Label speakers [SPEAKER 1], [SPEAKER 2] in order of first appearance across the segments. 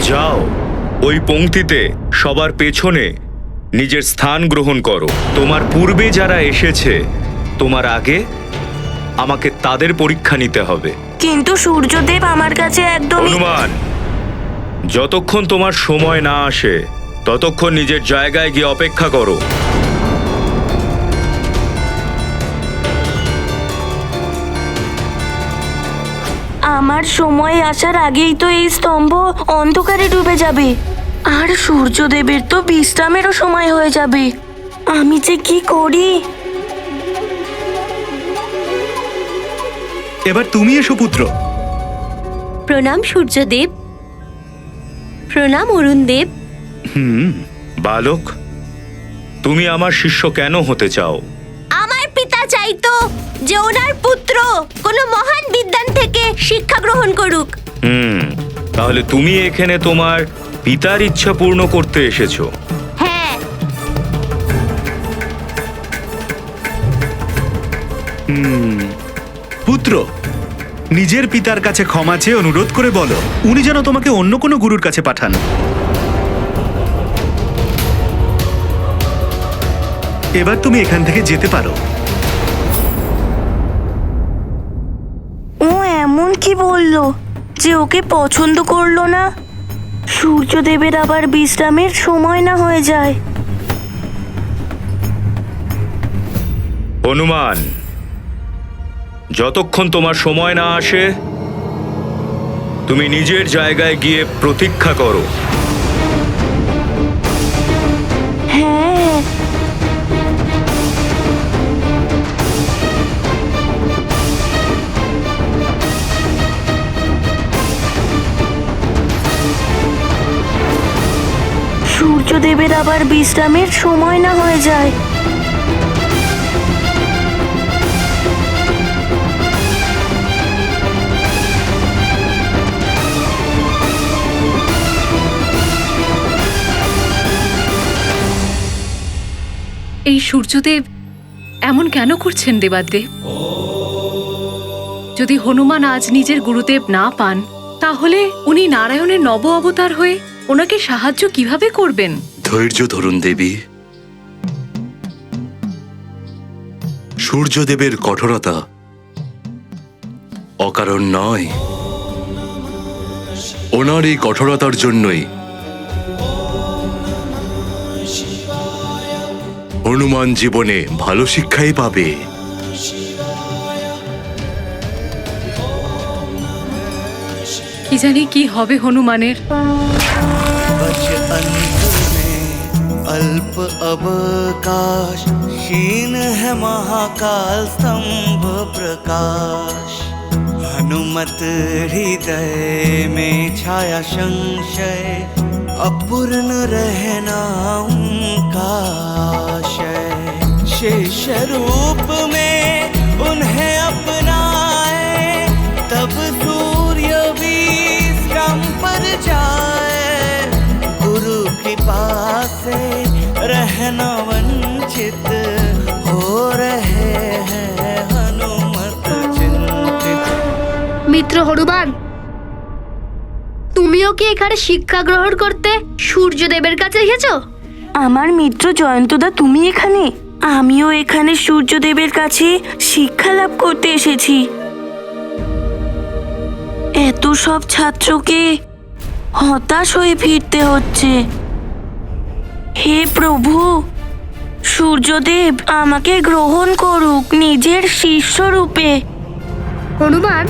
[SPEAKER 1] যাও, ওই পংক্তিতে সবার পেছনে নিজের স্থান গ্রহণ করো। তোমার পূর্বে যারা এসেছে তোমার আগে, আমাকে তাদের পরীক্ষা নিতে হবে।
[SPEAKER 2] কিন্তু সূর্যদেব আমার কাছে একদমই।
[SPEAKER 1] হনুমান, যতক্ষণ তোমার সময় না আসে ততক্ষণ নিজের জায়গায় গিয়ে অপেক্ষা করো।
[SPEAKER 2] আমার সময় আসার আগেই তো এই স্তম্ভ অন্ধকারে ডুবে যাবে, আর সূর্যদেবের তো বিশ্রামেরও সময় হয়ে যাবে। আমি যে কি করি।
[SPEAKER 3] এবার তুমি এসো পুত্র।
[SPEAKER 4] প্রণাম সূর্যদেব। প্রণাম অরুণদেব।
[SPEAKER 1] বালক, তুমি আমার শিষ্য কেন হতে চাও?
[SPEAKER 4] আমার পিতা চাইতো যে ওনার পুত্র কোনো মহান বিদ্বান থেকে শিক্ষা গ্রহণ করুক।
[SPEAKER 1] তাহলে তুমি এখানে তোমার পিতার ইচ্ছা পূর্ণ করতে এসেছো?
[SPEAKER 4] হ্যাঁ।
[SPEAKER 3] পুত্র, নিজের পিতার কাছে ক্ষমা চেয়ে অনুরোধ করে বলো উনি যেন তোমাকে অন্য কোনো গুরুর কাছে পাঠান। এবার তুমি এখান থেকে যেতে পারো।
[SPEAKER 2] ও এমন কি বললো যে ওকে পছন্দ করলো না? সূর্যদেবের আবার বিশ্রামের সময় না হয়ে যায়।
[SPEAKER 1] হনুমান, যতক্ষণ তোমার সময় না আসে তুমি নিজের জায়গায় গিয়ে প্রতীক্ষা করো।
[SPEAKER 2] হ্যাঁ, সূর্যদেবের আবার বিশ্রামের সময় না হয়ে যায়।
[SPEAKER 5] এই সূর্যদেব এমন কেন করছেন দেবাদেব? যদি হনুমান আজ নিজের গুরুদেব না পান, তাহলে উনি নারায়ণের নব অবতার হয়ে ওনাকে সাহায্য কিভাবে করবেন?
[SPEAKER 6] ধৈর্য ধরুন দেবী। সূর্যদেবের কঠোরতা অকারণ নয়। ওনার এই কঠোরতার জন্যই হনুমান জীবনে ভালো শিক্ষাই পাবে।
[SPEAKER 5] কি জানি কি হবে হনুমানের।
[SPEAKER 7] अल्प अवकाश क्षीण है महाकाल स्तंभ प्रकाश। हनुमत हृदय में छाया संशय अपूर्ण रहना उनका आशय। शिष्य रूप में उन्हें अपनाए तब सूर्य भी स्तंभ पर जाए। गुरु कृपा से रहना वंचित हो रहे हैं हनुमत चिंतित।
[SPEAKER 8] মিত্র হনুমান, তুমিও কি এখানে শিক্ষা গ্রহণ করতে সূর্যদেবের কাছে এসেছো?
[SPEAKER 2] আমার মিত্র জয়ন্তদা, তুমি এখানে? আমিও এখানে সূর্যদেবের কাছে শিক্ষা লাভ করতে এসেছি। এত সব ছাত্রকে হতাশ হয়ে ফিরতে হচ্ছে। হে প্রভু, সূর্যদেব আমাকে গ্রহণ করুক নিজের শিষ্য রূপে।
[SPEAKER 8] হনুমান,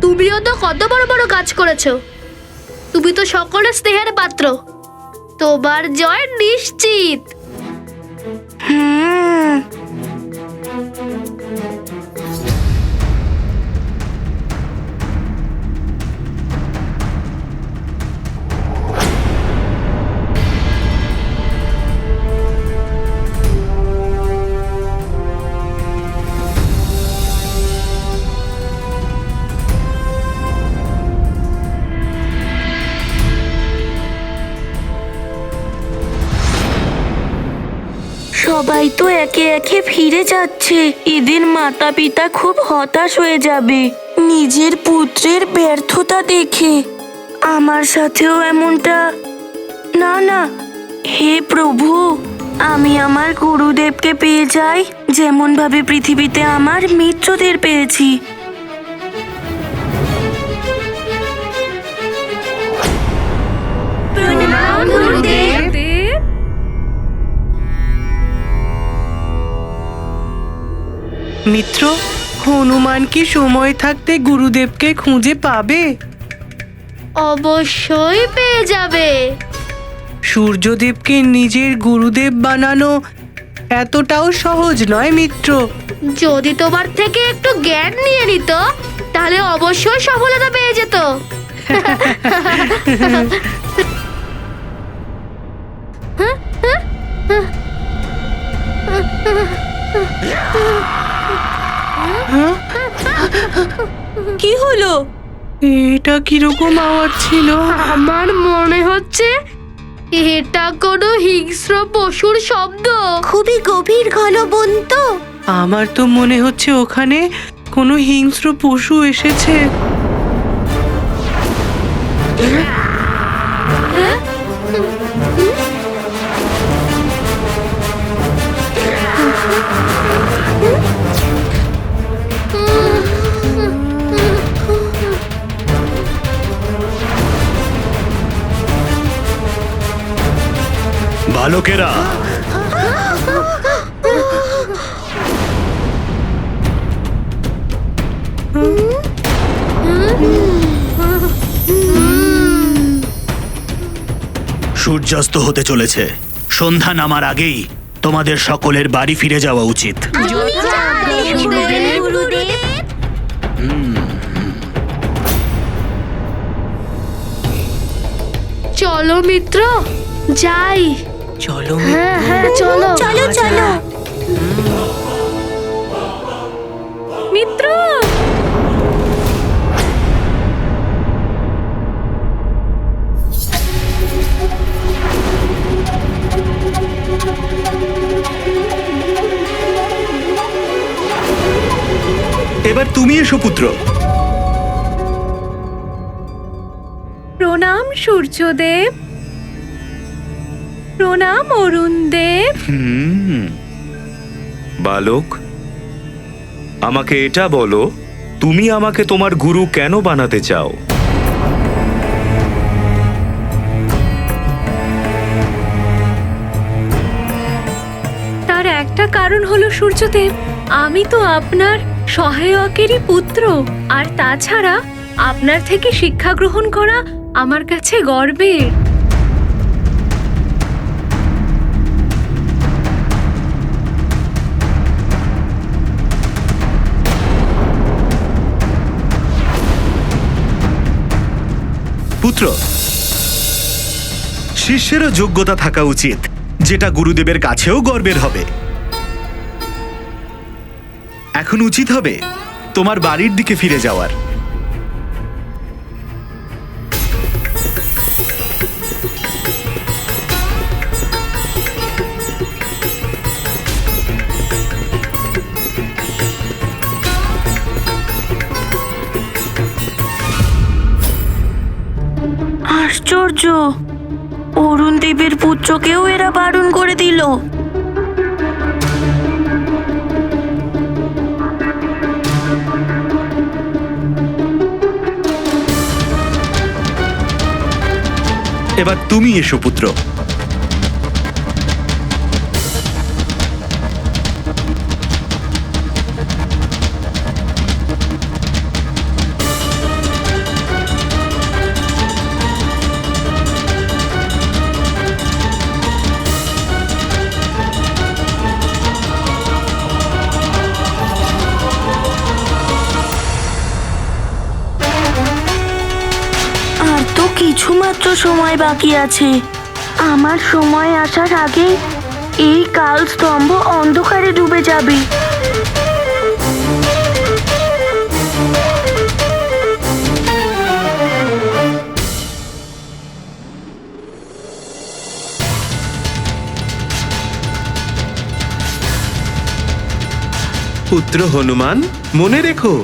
[SPEAKER 8] তুমিও তো কত বড় বড় কাজ করেছো। তুমি তো সকলের স্নেহের পাত্র। তোমার জয় নিশ্চিত।
[SPEAKER 2] হুম, সবাই তো একে একে ফিরে যাচ্ছে। এদের মাতা পিতা খুব হতাশ হয়ে যাবে নিজের পুত্রের ব্যর্থতা দেখে। আমার সাথেও এমনটা। না না, হে প্রভু, আমি আমার গুরুদেবকে পেয়ে যাই যেমন ভাবে পৃথিবীতে আমার মিত্রদের পেয়েছি।
[SPEAKER 9] মিত্র, হনুমান কি সময় থাকতে গুরুদেবকে খুঁজে পাবে?
[SPEAKER 8] অবশ্যই পেয়ে যাবে।
[SPEAKER 9] সূর্যদেবকে নিজের গুরুদেব বানানো এতটাও সহজ নয় মিত্র।
[SPEAKER 8] যদি তোমার থেকে একটু জ্ঞান নিয়ে নিত তাহলে অবশ্যই সফলতা পেয়ে যেত।
[SPEAKER 2] কি হলো?
[SPEAKER 9] এটা কিরকম আওয়াজ ছিল?
[SPEAKER 8] আমার মনে হচ্ছে এটা কোনো হিংস্র পশুর শব্দ।
[SPEAKER 4] খুবই গভীর ঘন বন তো।
[SPEAKER 9] আমার তো মনে হচ্ছে ওখানে কোনো হিংস্র পশু এসেছে।
[SPEAKER 3] বালকেরা, সূর্যাস্ত হতে চলেছে। সন্ধ্যা নামার আগেই তোমাদের সকলের বাড়ি ফিরে যাওয়া উচিত।
[SPEAKER 8] চলো মিত্র, যাই।
[SPEAKER 9] চলো
[SPEAKER 8] হ্যাঁ হ্যাঁ, চলো
[SPEAKER 4] চলো চলো।
[SPEAKER 5] মিত্র,
[SPEAKER 3] এবার তুমি এসো পুত্র।
[SPEAKER 5] প্রণাম সূর্যদেব, প্রণাম অরুণদেব।
[SPEAKER 1] বালক, আমাকে এটা বলো, তুমি আমাকে তোমার গুরু কেন বানাতে চাও?
[SPEAKER 5] তার একটা কারণ হলো সূর্যদেব, আমি তো আপনার সহায়কেরই পুত্র, আর তাছাড়া আপনার থেকে শিক্ষা গ্রহণ করা আমার কাছে গর্বের।
[SPEAKER 3] পুত্র, শিষ্যেরও যোগ্যতা থাকা উচিত, যেটা গুরুদেবের কাছেও গর্বের হবে। এখন উচিত হবে তোমার বাড়ির দিকে ফিরে যাওয়ার।
[SPEAKER 2] আশ্চর্য, অরুণ দেবের পুত্রকেও এরা বারণ করে দিল।
[SPEAKER 3] এবার তুমি এসো পুত্র।
[SPEAKER 2] আর তো কিছু মাত্র সময় বাকি আছে। আমার সময় আসার আগে এই কাল স্তম্ভ অন্ধকারে ডুবে যাবে।
[SPEAKER 10] পুত্র হনুমান, মনে রেখো,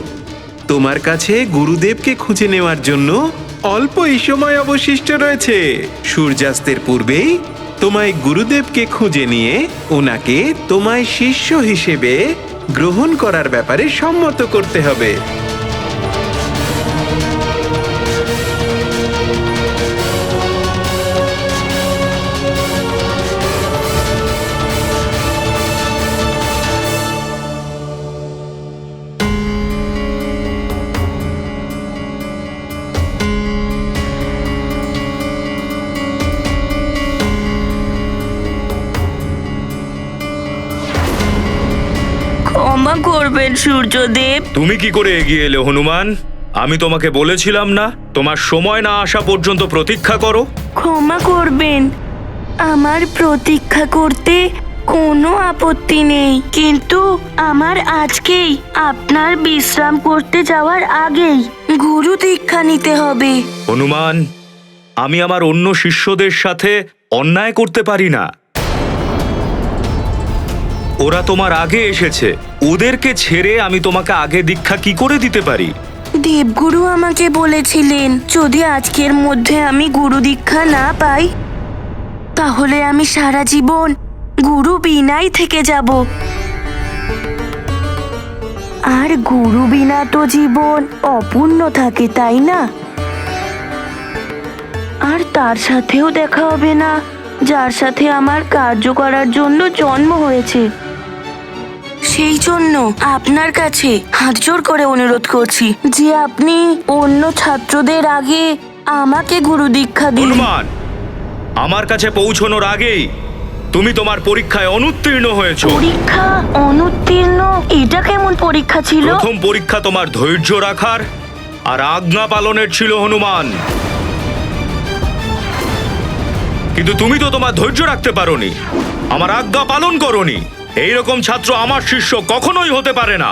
[SPEAKER 10] তোমার কাছে গুরুদেবকে খুঁজে নেওয়ার জন্য অল্পই সময় অবশিষ্ট রয়েছে। সূর্যাস্তের পূর্বেই তোমায় গুরুদেবকে খুঁজে নিয়ে ওনাকে তোমায় শিষ্য হিসেবে গ্রহণ করার ব্যাপারে সম্মত করতে হবে।
[SPEAKER 2] ক্ষমা করবেন সূর্যদেব।
[SPEAKER 1] তুমি কি করে এগিয়ে এলে হনুমান? আমি তোমাকে বলেছিলাম না তোমার সময় না আসা পর্যন্ত প্রতীক্ষা করো?
[SPEAKER 2] ক্ষমা করবেন, আমার প্রতীক্ষা করতে কোনো আপত্তি নেই, কিন্তু আমার আজকেই আপনার বিশ্রাম করতে যাওয়ার আগেই গুরু দীক্ষা নিতে হবে।
[SPEAKER 1] হনুমান, আমি আমার অন্য শিষ্যদের সাথে অন্যায় করতে পারি না। ওরা তোমার আগে এসেছে, ওদেরকে ছেড়ে আমি তোমাকে আগে দীক্ষা কি করে দিতে পারি?
[SPEAKER 2] দেবগুরু আমাকে বলেছিলেন যদি আজকের মধ্যে আমি গুরু দীক্ষা না পাই তাহলে আমি সারা জীবন গুরু বিনাই থেকে যাব। আর গুরু বিনা তো জীবন অপূর্ণ থাকে, তাই না? আর তার সাথেও দেখা হবে না যার সাথে আমার কার্য করার জন্য জন্ম হয়েছে। সেই জন্য আপনার কাছে হাত জোর করে অনুরোধ করছি যে আপনি অন্য ছাত্রদের আগে আমাকে গুরু দীক্ষা দিন।
[SPEAKER 1] হনুমান, আমার কাছে পৌঁছানোর আগেই তুমি তোমার পরীক্ষায় অনুত্তীর্ণ হয়েছো।
[SPEAKER 2] পরীক্ষা অনুত্তীর্ণ? এটা কেমন পরীক্ষা ছিল?
[SPEAKER 1] প্রথম পরীক্ষা তোমার ধৈর্য রাখার আর আজ্ঞা পালনের ছিল হনুমান। কিন্তু তুমি তো তোমার ধৈর্য রাখতে পারোনি, আমার আজ্ঞা পালন করোনি। এইরকম ছাত্র আমার শিষ্য কখনোই হতে পারে না।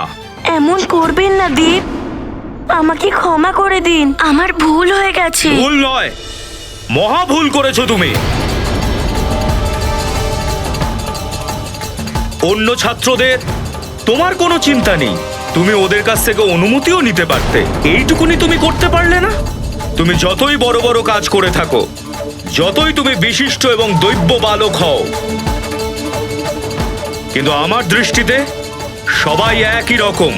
[SPEAKER 2] এমন করবেন না দেব, আমাকে ক্ষমা করে দিন, আমার ভুল হয়ে গেছে।
[SPEAKER 1] ভুল নয়, মহা ভুল করেছো তুমি। অন্য ছাত্রদের তোমার কোনো চিন্তা নেই, তুমি ওদের কাছ থেকে অনুমতিও নিতে পারতে। এইটুকুনি তুমি করতে পারলে না। তুমি যতই বড় বড় কাজ করে থাকো, যতই তুমি বিশিষ্ট এবং দৈব্য বালক হও, কিন্তু আমার দৃষ্টিতে সবাই একই রকম।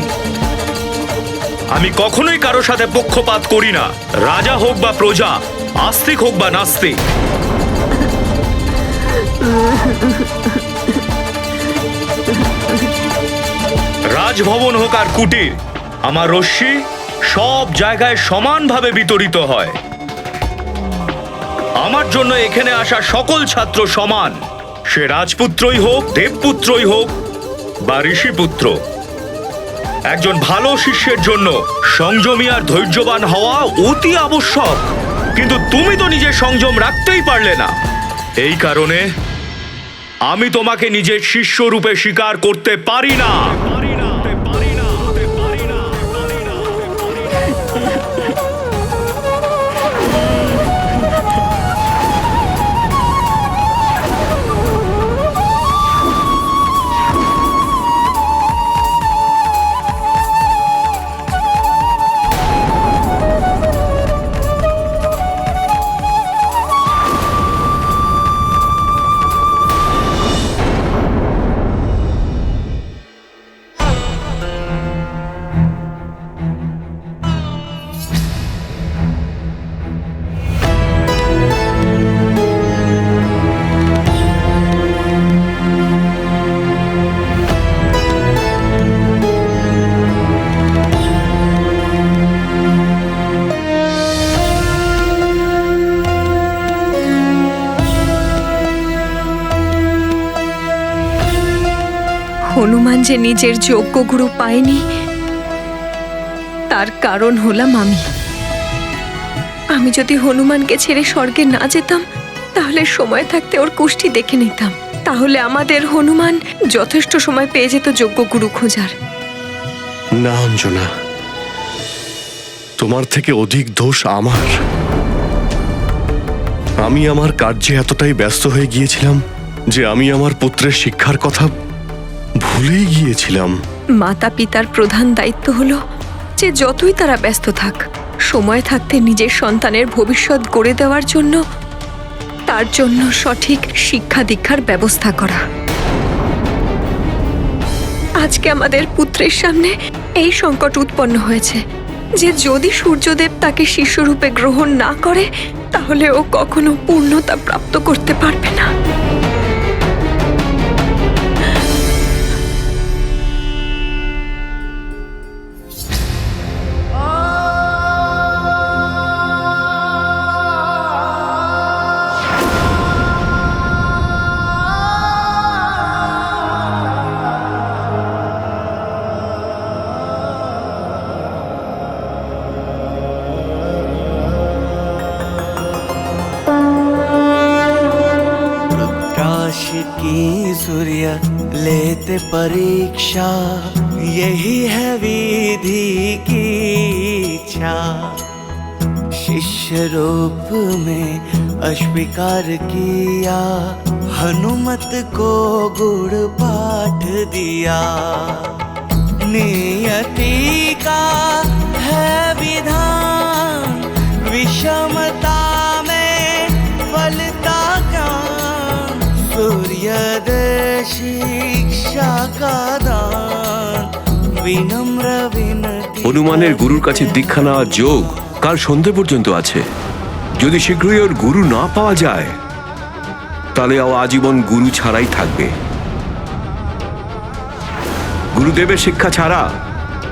[SPEAKER 1] আমি কখনোই কারো সাথে পক্ষপাত করি না, রাজা হোক বা প্রজা, আস্তিক হোক বা নাস্তিক। রাজভবন হোক আর কুটির, আমার রশ্মি সব জায়গায় সমানভাবে বিতরিত হয়। আমার জন্য এখানে আসা সকল ছাত্র সমান, সে রাজপুত্রই হোক, দেবপুত্রই হোক বা ঋষিপুত্র। একজন ভালো শিষ্যের জন্য সংযমী আর ধৈর্যবান হওয়া অতি আবশ্যক, কিন্তু তুমি তো নিজের সংযম রাখতেই পারলে না। এই কারণে আমি তোমাকে নিজের শিষ্য রূপে স্বীকার করতে পারি না।
[SPEAKER 5] হনুমান যে নিজের যোগ্য গুরু পায়নি তার কারণ হলাম আমি যদি হনুমানকে ছেড়ে স্বর্গে না যেতাম তাহলে সময় থাকতে ওর কুষ্টি দেখে নিতাম, তাহলে আমাদের হনুমান যথেষ্ট সময় পেয়ে যেত যোগ্য গুরু খোঁজার।
[SPEAKER 6] না অঞ্জনা, তোমার থেকে অধিক দোষ আমার। আমি আমার কার্যে এতটাই ব্যস্ত হয়ে গিয়েছিলাম যে আমি আমার পুত্রের শিক্ষার কথা ভুলেই গিয়েছিলাম।
[SPEAKER 5] মাতা পিতার প্রধান দায়িত্ব হলো
[SPEAKER 11] কাজে যতই তারা ব্যস্ত থাক, সময় থাকতে নিজের সন্তানের ভবিষ্যৎ গড়ে দেওয়ার জন্য তার জন্য সঠিক শিক্ষা দীক্ষার ব্যবস্থা করা। আজকে আমাদের পুত্রের সামনে এই সংকট উৎপন্ন হয়েছে যে যদি সূর্যদেব তাকে শিষ্যরূপে গ্রহণ না করে তাহলে ও কখনো পূর্ণতা প্রাপ্ত করতে পারবে না।
[SPEAKER 7] की सूर्य लेते परीक्षा, यही है विधि की इच्छा। शिष्य रूप में अस्वीकार किया, हनुमत को गुड़ पाठ दिया। नियति का है विधान, विषमता में फलता ज्ञान। सूर्योदय शिक्षा का दान, विनम्र विनती।
[SPEAKER 6] হনুমানের গুরুর কাছে দীক্ষা নেওয়ার যোগ কাল সন্ধে পর্যন্ত আছে। যদি শীঘ্রই ওর গুরু না পাওয়া যায় তাহলে ও আজীবন গুরু ছাড়াই থাকবে। গুরুদেবের শিক্ষা ছাড়া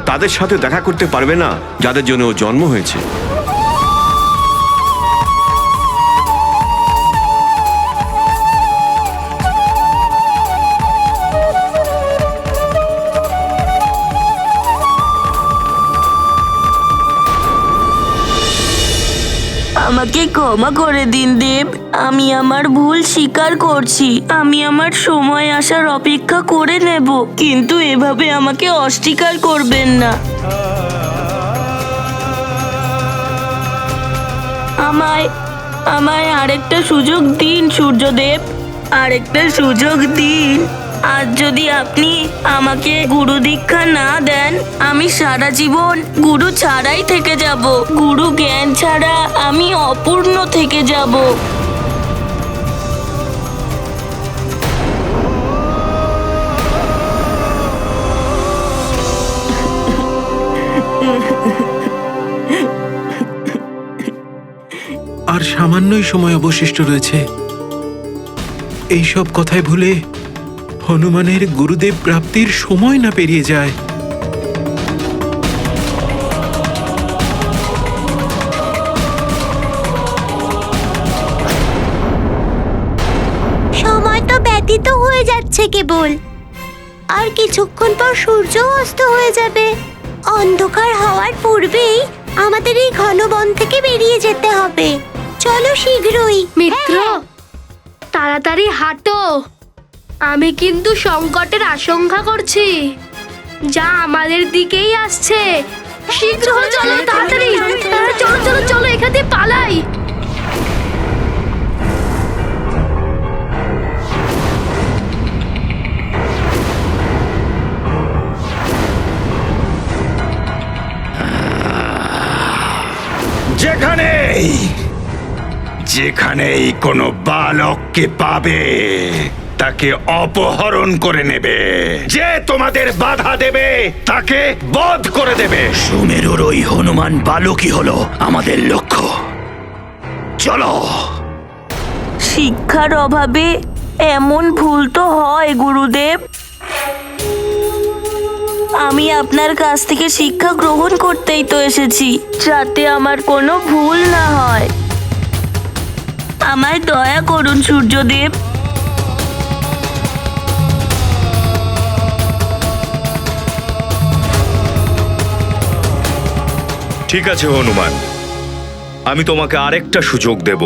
[SPEAKER 6] তাদের সাথে দেখা করতে পারবে না যাদের জন্য ও জন্ম হয়েছে।
[SPEAKER 2] আমাকে ক্ষমা করে দিন দেব, আমি আমার ভুল স্বীকার করছি। আমি আমার সময় আসার অপেক্ষা করে নেব, কিন্তু এভাবে আমাকে অস্বীকার করবেন না। আমায় আরেকটা সুযোগ দিন সূর্যদেব, আরেকটা সুযোগ দিন। আর যদি আপনি আমাকে গুরু দীক্ষা না দেন আমি সারা জীবন গুরু ছাড়াই থেকে যাব। গুরু জ্ঞান ছাড়া আমি অপূর্ণ থেকে যাব।
[SPEAKER 10] আর সামান্যই সময় অবশিষ্ট রয়েছে। এইসব কথায় ভুলে হনুমানের গুরুদেব প্রাপ্তির সময় না পেরিয়ে যায়।
[SPEAKER 4] সময় তো ব্যতীত হয়ে যাচ্ছে কেবল, আর কিছুক্ষণ পর সূর্য অস্ত হয়ে যাবে। অন্ধকার হওয়ার পূর্বেই আমাদের এই ঘন বন থেকে বেরিয়ে যেতে হবে। চলো শীঘ্রই।
[SPEAKER 8] মিত্র, তাড়াতাড়ি হাঁটো। আমি কিন্তু সংকটের আশঙ্কা করছি, যা আমাদের দিকেই আসছে। শীঘ্র চলো, তাড়াতাড়ি চলো চলো চলো, এখান থেকে পালাই।
[SPEAKER 1] যেখানেই কোনো বালককে পাবে তাকে অপহরণ করে নেবে। যে তোমাদের বাধা দেবে তাকে বধ করে দেবে। সুমেরুর ওই হনুমান বালকই হলো আমাদের লক্ষ্য। চলো।
[SPEAKER 2] শিক্ষার অভাবে এমন ভুল তো হয় গুরুদেব। আমি আপনার কাছ থেকে শিক্ষা গ্রহণ করতেই তো এসেছি, যাতে আমার কোনো ভুল না হয়। আমায় দয়া করুন সূর্যদেব।
[SPEAKER 1] ঠিক আছে হনুমান, আমি তোমাকে আরেকটা সুযোগ দেব।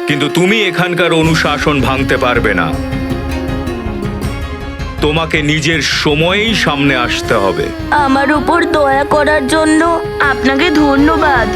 [SPEAKER 1] কিন্তু তুমি এখানকার অনুশাসন ভাঙতে পারবে না। তোমাকে নিজের সময়েই সামনে আসতে হবে।
[SPEAKER 2] আমার উপর দয়া করার জন্য আপনাকে ধন্যবাদ।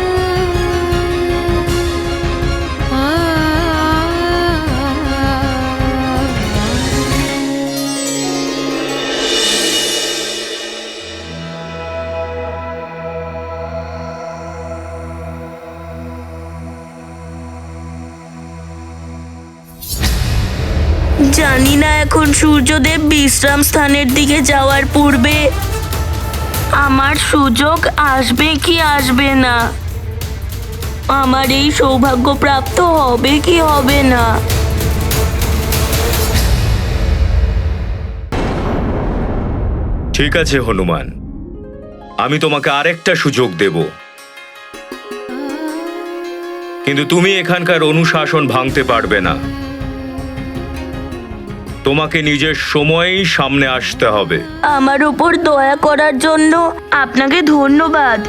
[SPEAKER 2] জানি না এখন সূর্যদেব বিশ্রাম স্থানের দিকে যাওয়ার পূর্বে আমার সুযোগ আসবে কি আসবে না, আমার এই সৌভাগ্য প্রাপ্ত হবে কি হবে না।
[SPEAKER 1] ঠিক আছে হনুমান, আমি তোমাকে আরেকটা সুযোগ দেব, কিন্তু তুমি এখানকার অনুশাসন ভাঙতে পারবে না। তোমাকে নিজের সময়েই সামনে আসতে হবে।
[SPEAKER 2] আমার উপর দয়া করার জন্য আপনাকে ধন্যবাদ।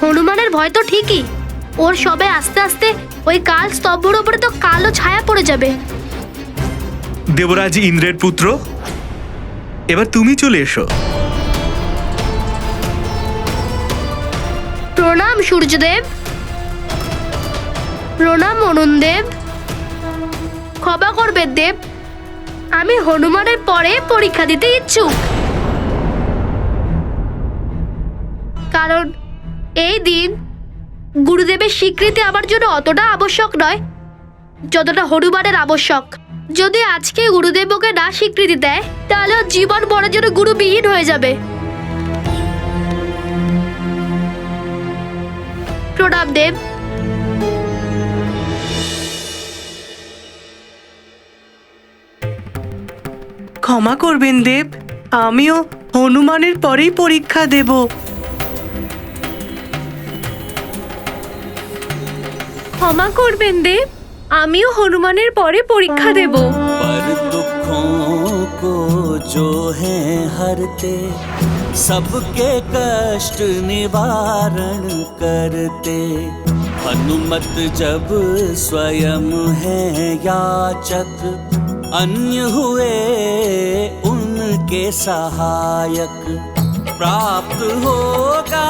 [SPEAKER 8] হনুমানের ভয় তো ঠিকই, ওর সবে আস্তে আস্তে ওই কাল স্তম্ভের উপরে তো কালো ছায়া পড়ে যাবে।
[SPEAKER 3] দেবরাজ ইন্দ্রের পুত্র, এবার তুমি চলে এসো।
[SPEAKER 8] প্রণাম সূর্যদেব। প্রণাম অরুণদেব। ক্ষমা করবেন দেব, আমি হনুমানের পরে পরীক্ষা দিতে ইচ্ছুক। কারণ এই দিন গুরুদেবের স্বীকৃতি আমার জন্য অতটা আবশ্যক নয় যতটা হনুমানের আবশ্যক। যদি আজকে গুরুদেব ওকে না স্বীকৃতি দেয় তাহলে ওর জীবন বড় জন্য গুরুবিহীন হয়ে যাবে। প্রণাম দেব।
[SPEAKER 9] ক্ষমা করবেন দেব, আমিও হনুমানের পরেই পরীক্ষা দেব।
[SPEAKER 5] ক্ষমা করবেন দেব, আমিও হনুমানের পরে পরীক্ষা দেব।
[SPEAKER 7] पर दुखों को जो है हरते, सबके कष्ट निवारण करते, हनुमत जब स्वयं है याचक, अन्य हुए उनके सहायक। प्राप्त होगा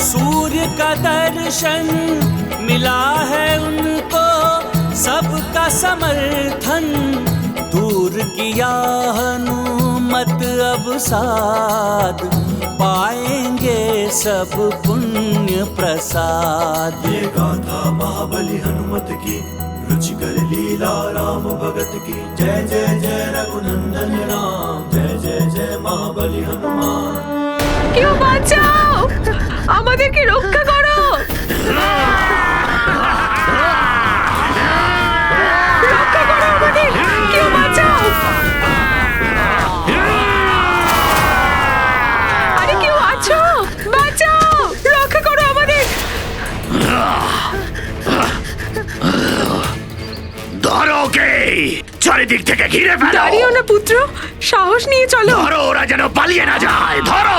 [SPEAKER 7] सूर्य का दर्शन, मिला है उनको सबका समर्थन, दूर किया हनुमत अब साध, पाएंगे सब पुण्य प्रसाद।
[SPEAKER 12] ये गाथा महाबली हनुमत की, रुचिकर लीला राम भगत की। जय जय जय रघुनंदन राम, जय जय जय महाबली हनुमान।
[SPEAKER 11] কেউ বাঁচাও, আমাদেরকে রক্ষা করো। রক্ষা করো আমাদের, কেউ বাঁচাও। আরে কেউ আছো, বাঁচাও, রক্ষা করো আমাদের।
[SPEAKER 1] ধরো কে, চারিদিক থেকে ঘিরে ফেলো।
[SPEAKER 11] দাঁড়িও না পুত্র, সাহস নিয়ে চলো।
[SPEAKER 1] ধরো, ওরা যেন পালিয়ে না যায়। ধরো।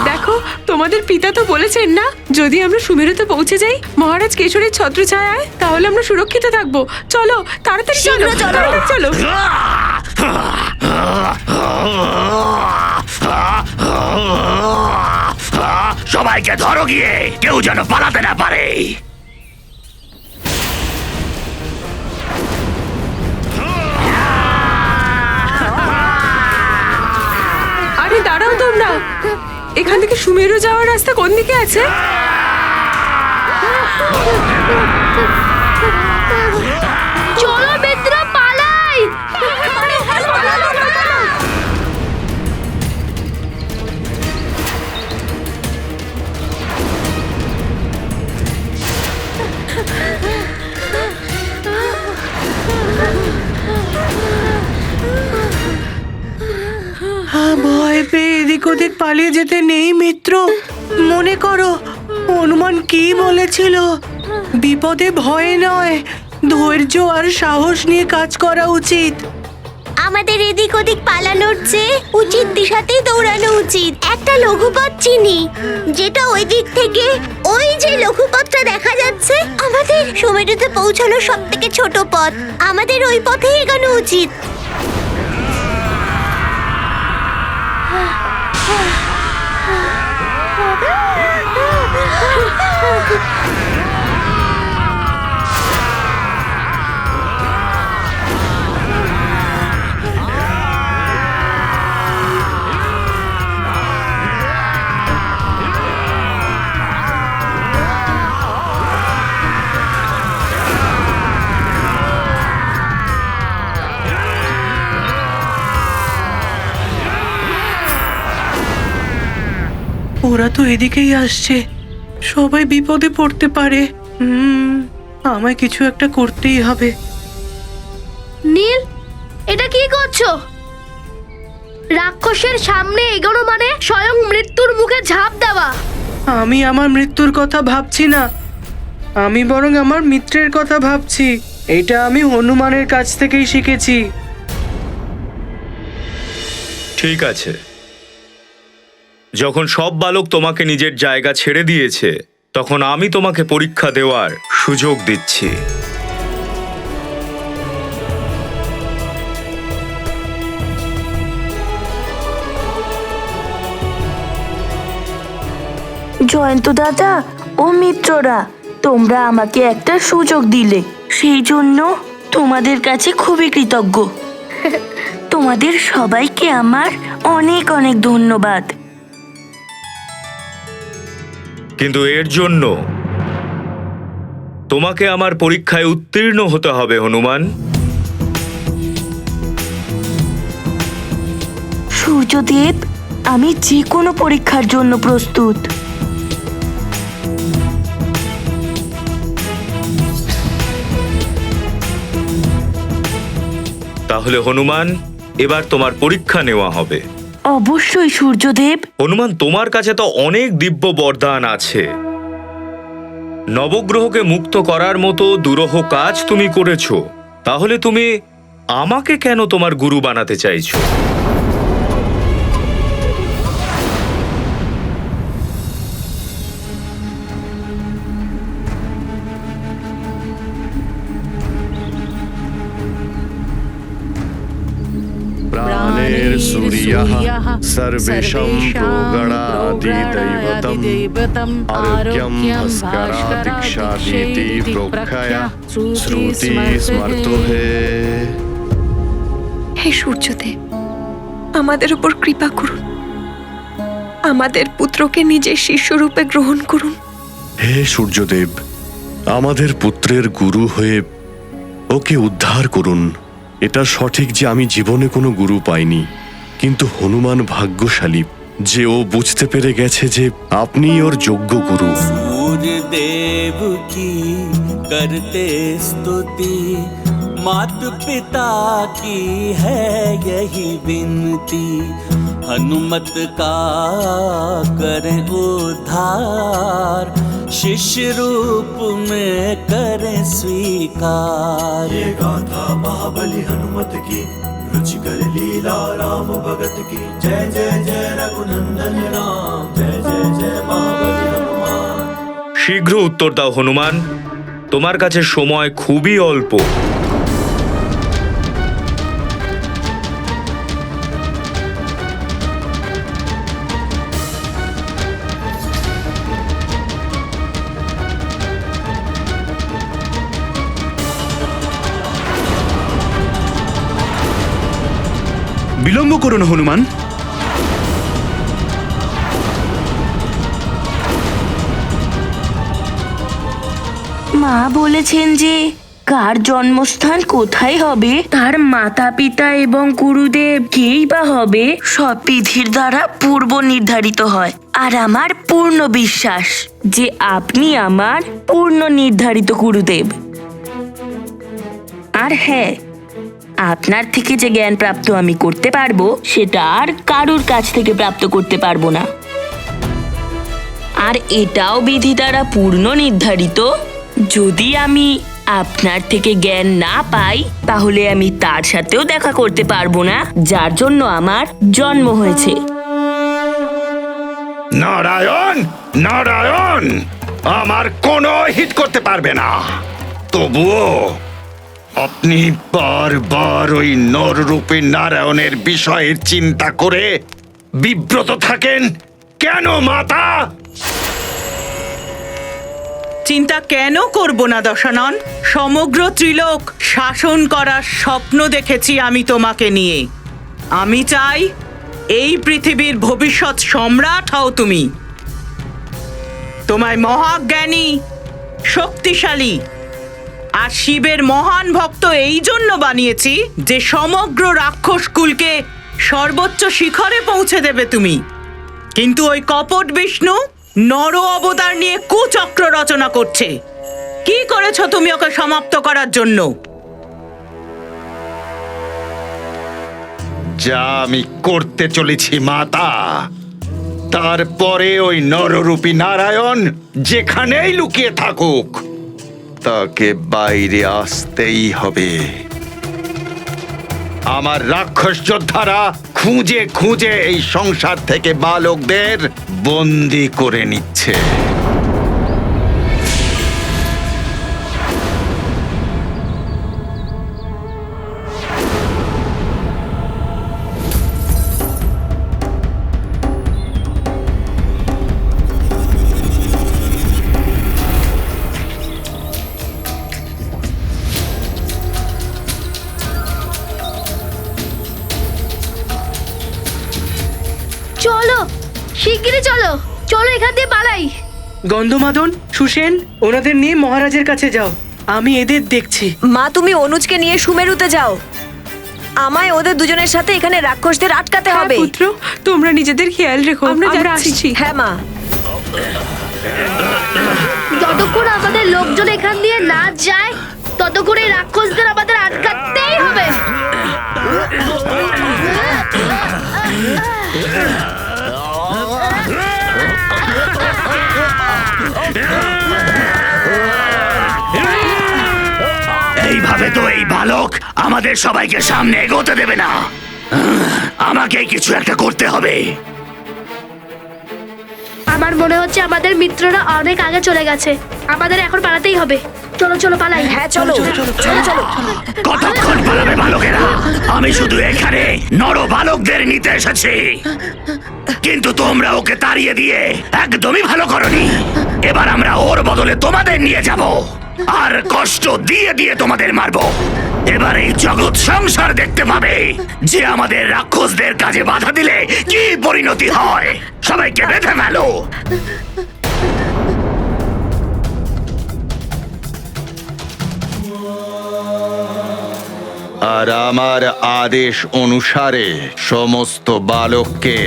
[SPEAKER 11] দেখো, তোমাদের পিতা তো বলেছেন না, যদি আমরা সুমেরুতে পৌঁছে যাই মহারাজ কেশরের ছত্রছায়ায়, তাহলে আমরা সুরক্ষিত থাকবো। চলো তাড়াতাড়ি চলো, তাড়াতাড়ি চলো।
[SPEAKER 1] সবাইকে ধরো গিয়ে, কেউ যেন পালাতে না পারে।
[SPEAKER 11] আরে দাঁড়াও তোমরা, এখান থেকে সুমেরু যাওয়ার রাস্তা কোন দিকে আছে?
[SPEAKER 8] চলো মিত্র, পালাই।
[SPEAKER 9] ভয় পেয়ে এদিক ওদিক পালিয়ে যেতে নেই মিত্র। মনে করো হনুমান কি বলেছিল, বিপদে ভয়ে নয় ধৈর্য আর সাহস নিয়ে কাজ করা উচিত।
[SPEAKER 4] আমাদের এদিক ওদিক পালানোর চেয়ে উচিত দিশাতেই দৌড়ানো উচিত। একটা লঘুপথ চিনি, যেটা ওই দিক থেকে ওই যে লঘুপথটা দেখা যাচ্ছে, আমাদের সুমেরুতে পৌঁছানোর সব থেকে ছোট পথ। আমাদের ওই পথেই এগোনো উচিত।
[SPEAKER 9] ওরা তো এদিকেই আসছে, সবাই বিপদে পড়তে পারে। আমায় কিছু একটা করতেই হবে।
[SPEAKER 8] নীল, এটা কি করছো? রাক্ষসের সামনে এগোনো মানে স্বয়ং মৃত্যুর মুখে ঝাঁপ দেওয়া।
[SPEAKER 9] আমি আমার মৃত্যুর কথা ভাবছি না, আমি বরং আমার মিত্রের কথা ভাবছি। এটা আমি হনুমানের কাছ থেকেই শিখেছি।
[SPEAKER 1] ঠিক আছে, যখন সব বালক তোমাকে নিজের জায়গা ছেড়ে দিয়েছে, তখন আমি তোমাকে পরীক্ষা দেওয়ার সুযোগ দিচ্ছি।
[SPEAKER 2] জয়ন্ত দাদা ও মিত্ররা, তোমরা আমাকে একটা সুযোগ দিলে, সেই জন্য তোমাদের কাছে খুবই কৃতজ্ঞ। তোমাদের সবাইকে আমার অনেক অনেক ধন্যবাদ।
[SPEAKER 1] কিন্তু এর জন্য তোমাকে আমার পরীক্ষায় উত্তীর্ণ হতে হবে হনুমান।
[SPEAKER 2] সূর্যদেব, আমি যে কোনো পরীক্ষার জন্য প্রস্তুত।
[SPEAKER 1] তাহলে হনুমান, এবার তোমার পরীক্ষা নেওয়া হবে।
[SPEAKER 2] অবশ্যই সূর্যদেব।
[SPEAKER 1] হনুমান, তোমার কাছে তো অনেক দিব্য বরদান আছে। নবগ্রহকে মুক্ত করার মতো দুরূহ কাজ তুমি করেছো, তাহলে তুমি আমাকে কেন তোমার গুরু বানাতে চাইছো?
[SPEAKER 13] प्राणेर सूर्यः सर्वेषां प्रोगणादिदैवतम् आरोग्यं भास्करादिक्षादिति प्रोक्षया श्रुति स्मर्तो হে।
[SPEAKER 11] হে সূর্যদেব, আমাদের উপর কৃপা করুন, আমাদের পুত্রকে নিজের শিষ্যরূপে গ্রহণ করুন।
[SPEAKER 13] হে সূর্যদেব, আমাদের পুত্রের গুরু হয়ে ওকে উদ্ধার করুন। এটা সঠিক যে আমি জীবনে কোনো গুরু পাইনি, কিন্তু হনুমান ভাগ্যশালী যে ও বুঝতে পেরে গেছে যে আপনি ওর যোগ্য গুরু।
[SPEAKER 7] सूर्यदेव की करते स्तुति, मात पिता की है यही विनती, हनुमत का करें उद्धार, शिष्य रूप में करें स्वीकार।
[SPEAKER 12] ये गाथा महाबली हनुमत की, रुचिकर लीला राम भगत की, जय जय जय रघुनंदन राम, जय जय जय महाबली हनुमान।
[SPEAKER 1] শীঘ্র উত্তর দাও হনুমান, তোমার কাছে সময় খুবই অল্প।
[SPEAKER 3] বিলম্ব করো না হনুমান।
[SPEAKER 2] মা বলেছেন যে কার জন্মস্থান কোথায় হবে, তার মাতা পিতা এবং গুরুদেব কেই বা হবে, সব বিধির দ্বারা পূর্ব নির্ধারিত হয়। আর আমার পূর্ণ বিশ্বাস যে আপনি আমার পূর্ণ নির্ধারিত গুরুদেব। আর হ্যাঁ, আপনার থেকে যে জ্ঞান প্রাপ্ত আমি করতে পারবো, সেটা আর কারুর কাছ থেকে প্রাপ্ত করতে পারবো না। আর এটাও বিধি দ্বারা পূর্ণ নির্ধারিত, যদি আমি আপনার থেকে জ্ঞান না পাই তাহলে আমি তার সাথেও দেখা করতে পারবো না যার জন্য আমার জন্ম হয়েছে।
[SPEAKER 1] নারায়ণ, নারায়ণ, আমার কোনো হিত করতে পারবে না। তবুও আপনি বারবার ওই নররূপী নারায়ণের বিষয়ের চিন্তা করে বিব্রত থাকেন কেন মাতা?
[SPEAKER 14] চিন্তা কেন করব না দশানন? সমগ্র ত্রিলোক শাসন করার স্বপ্ন দেখেছি আমি তোমাকে নিয়ে। আমি চাই এই পৃথিবীর ভবিষ্যৎ সম্রাট হও তুমি। তোমায় মহাজ্ঞানী, শক্তিশালী আর শিবের মহান ভক্ত এই জন্য বানিয়েছি যে সমগ্র রাক্ষস কুলকে সর্বোচ্চ শিখরে পৌঁছে দেবে তুমি। কিন্তু ওই কপট বিষ্ণু নর অবতার নিয়ে কুচক্র রচনা করছে। কি করেছো তুমি ওকে সমাপ্ত করার জন্য?
[SPEAKER 1] যা আমি করতে চলেছি মাতা, তারপরে ওই নররূপী নারায়ণ যেখানেই লুকিয়ে থাকুক তাকে বাইরে আসতেই হবে। আমার রাক্ষস যোদ্ধারা খুঁজে খুঁজে এই সংসার থেকে বালকদের বন্দি করে নিচ্ছে।
[SPEAKER 8] চলো শিগগিরই চলো, চলো এখান দিয়ে পালাই।
[SPEAKER 9] গন্ধমাদন, সুসেন, ওনাদের নিয়ে মহারাজের কাছে যাও, আমি এদের দেখছি।
[SPEAKER 11] মা, তুমি অনুজকে নিয়ে সুমেরুতে যাও। আমায় ওদের দুজনের সাথে এখানে রাক্ষসদের আটকাতে হবে।
[SPEAKER 5] পুত্র, তোমরা নিজেদের খেয়াল রেখো, আমরা আসছি।
[SPEAKER 11] হ্যাঁ মা।
[SPEAKER 8] যতক্ষণ আমাদের লোকজন এখান দিয়ে না যায় ততক্ষণ এই রাক্ষসদের আমাদের আটকাতেই হবে।
[SPEAKER 1] এইভাবে তো এই বালক আমাদের সবাইকে সামনে এগোতে দেবে না। আমাকে কিছু একটা করতে হবে।
[SPEAKER 8] আমার মনে হচ্ছে আমাদের মিত্ররা অনেক আগে চলে গেছে, আমাদের এখন পালাতেই হবে। চলো চলো পালাই।
[SPEAKER 11] হ্যাঁ চলো চলো চলো।
[SPEAKER 1] কতক্ষণ পালাবে বালকেরা? আমি শুধু এখানে নর বালকদের নিতে এসেছি, কিন্তু তোমরা ওকে তাড়িয়ে দিয়ে একদমই ভালো করনি। এবার আমরা ওর বদলে তোমাদের নিয়ে যাব আর কষ্ট দিয়ে দিয়ে তোমাদের মারবো। এবার এই জগৎ সংসার দেখতে পাবে যে আমাদের রাক্ষসদের কাজে বাধা দিলে কি পরিণতি হয়। সবাইকে বেঁধে ফেলো। আর আমার আদেশ অনুসারে সমস্ত বালককে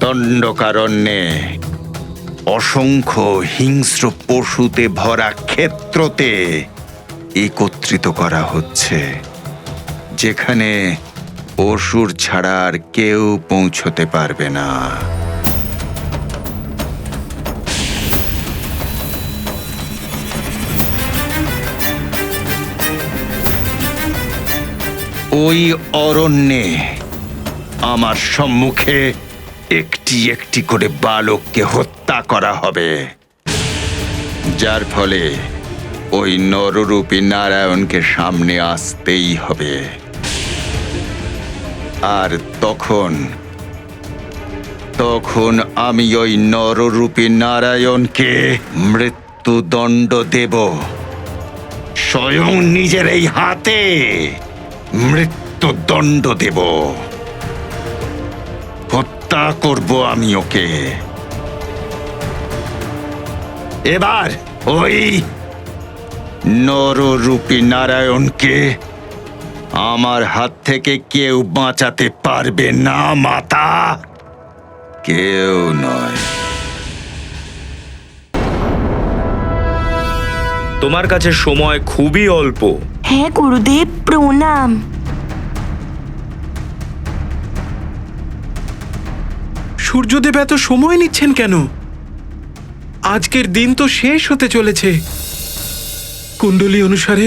[SPEAKER 1] দণ্ডকারণ্যে অসংখ্য হিংস্র পশুতে ভরা ক্ষেত্রতে একত্রিত করা হচ্ছে, যেখানে অসুর ছাড়া আর কেউ পৌঁছতে পারবে না। ওই অরণ্যে আমার সম্মুখে একটি একটি করে বালককে হত্যা করা হবে, যার ফলে ওই নররূপী নারায়ণকে সামনে আসতেই হবে। আর তখন আমি ওই নররূপী নারায়ণকে মৃত্যুদণ্ড দেব, স্বয়ং নিজের এই হাতে মৃত্যুদণ্ড দেব। হত্যা করব আমি ওকে। এবার ওই নররূপী নারায়ণকে আমার হাত থেকে কেউ বাঁচাতে পারবে না মাতা, কেউ নয়।
[SPEAKER 15] তোমার কাছে সময় খুবই অল্প।
[SPEAKER 2] হ্যাঁ গুরুদেব, প্রণাম।
[SPEAKER 10] সূর্যদেব এত সময় নিচ্ছেন কেন? আজকের দিন তো শেষ হতে চলেছে। কুণ্ডলী অনুসারে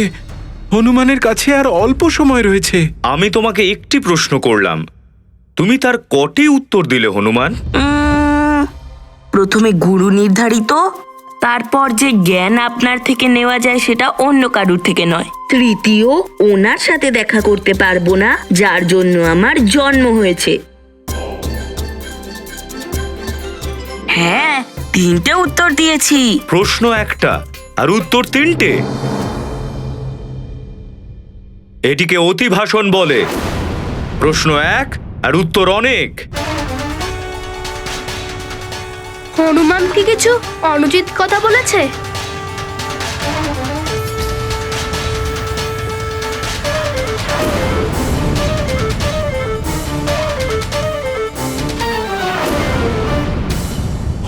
[SPEAKER 10] হনুমানের কাছে আর অল্প সময় রয়েছে।
[SPEAKER 1] আমি তোমাকে একটি প্রশ্ন করলাম, তুমি তার কটি উত্তর দিলে হনুমান?
[SPEAKER 2] প্রথমে গুরু নির্ধারিত, তারপর যে জ্ঞান আপনার থেকে নেওয়া যায় সেটা অন্য কারুর থেকে নয়, তৃতীয় ওনার সাথে দেখা করতে পারবো না যার জন্য আমার জন্ম হয়েছে। হ্যাঁ, 3টে উত্তর দিয়েছি।
[SPEAKER 1] প্রশ্ন একটা আর উত্তর 3টে? এটিকে অতিভাষণ বলে। প্রশ্ন 1 আর উত্তর অনেক।
[SPEAKER 8] হনুমান কি কিছু অনুচিত কথা বলেছে?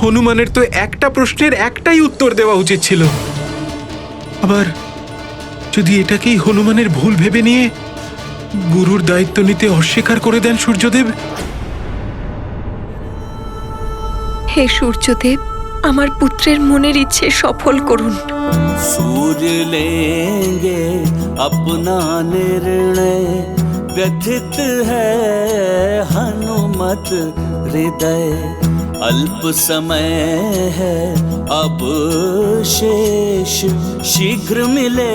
[SPEAKER 10] হনুমানের তো একটা প্রশ্নের একটাই উত্তর দেওয়া উচিত ছিল। আবার যদি এটাকেই হনুমানের ভুল ভেবে নিয়ে গুরুর দায়িত্ব নিতে অস্বীকার করে দেন সূর্যদেব।
[SPEAKER 11] হে সূর্যদেব, আমার পুত্রের মনের ইচ্ছে সফল করুন।
[SPEAKER 7] सूर्य लेंगे अपना निर्णय, व्यथित है हनुमत हृदय, अल्प समय है अब शेष, शीघ्र मिले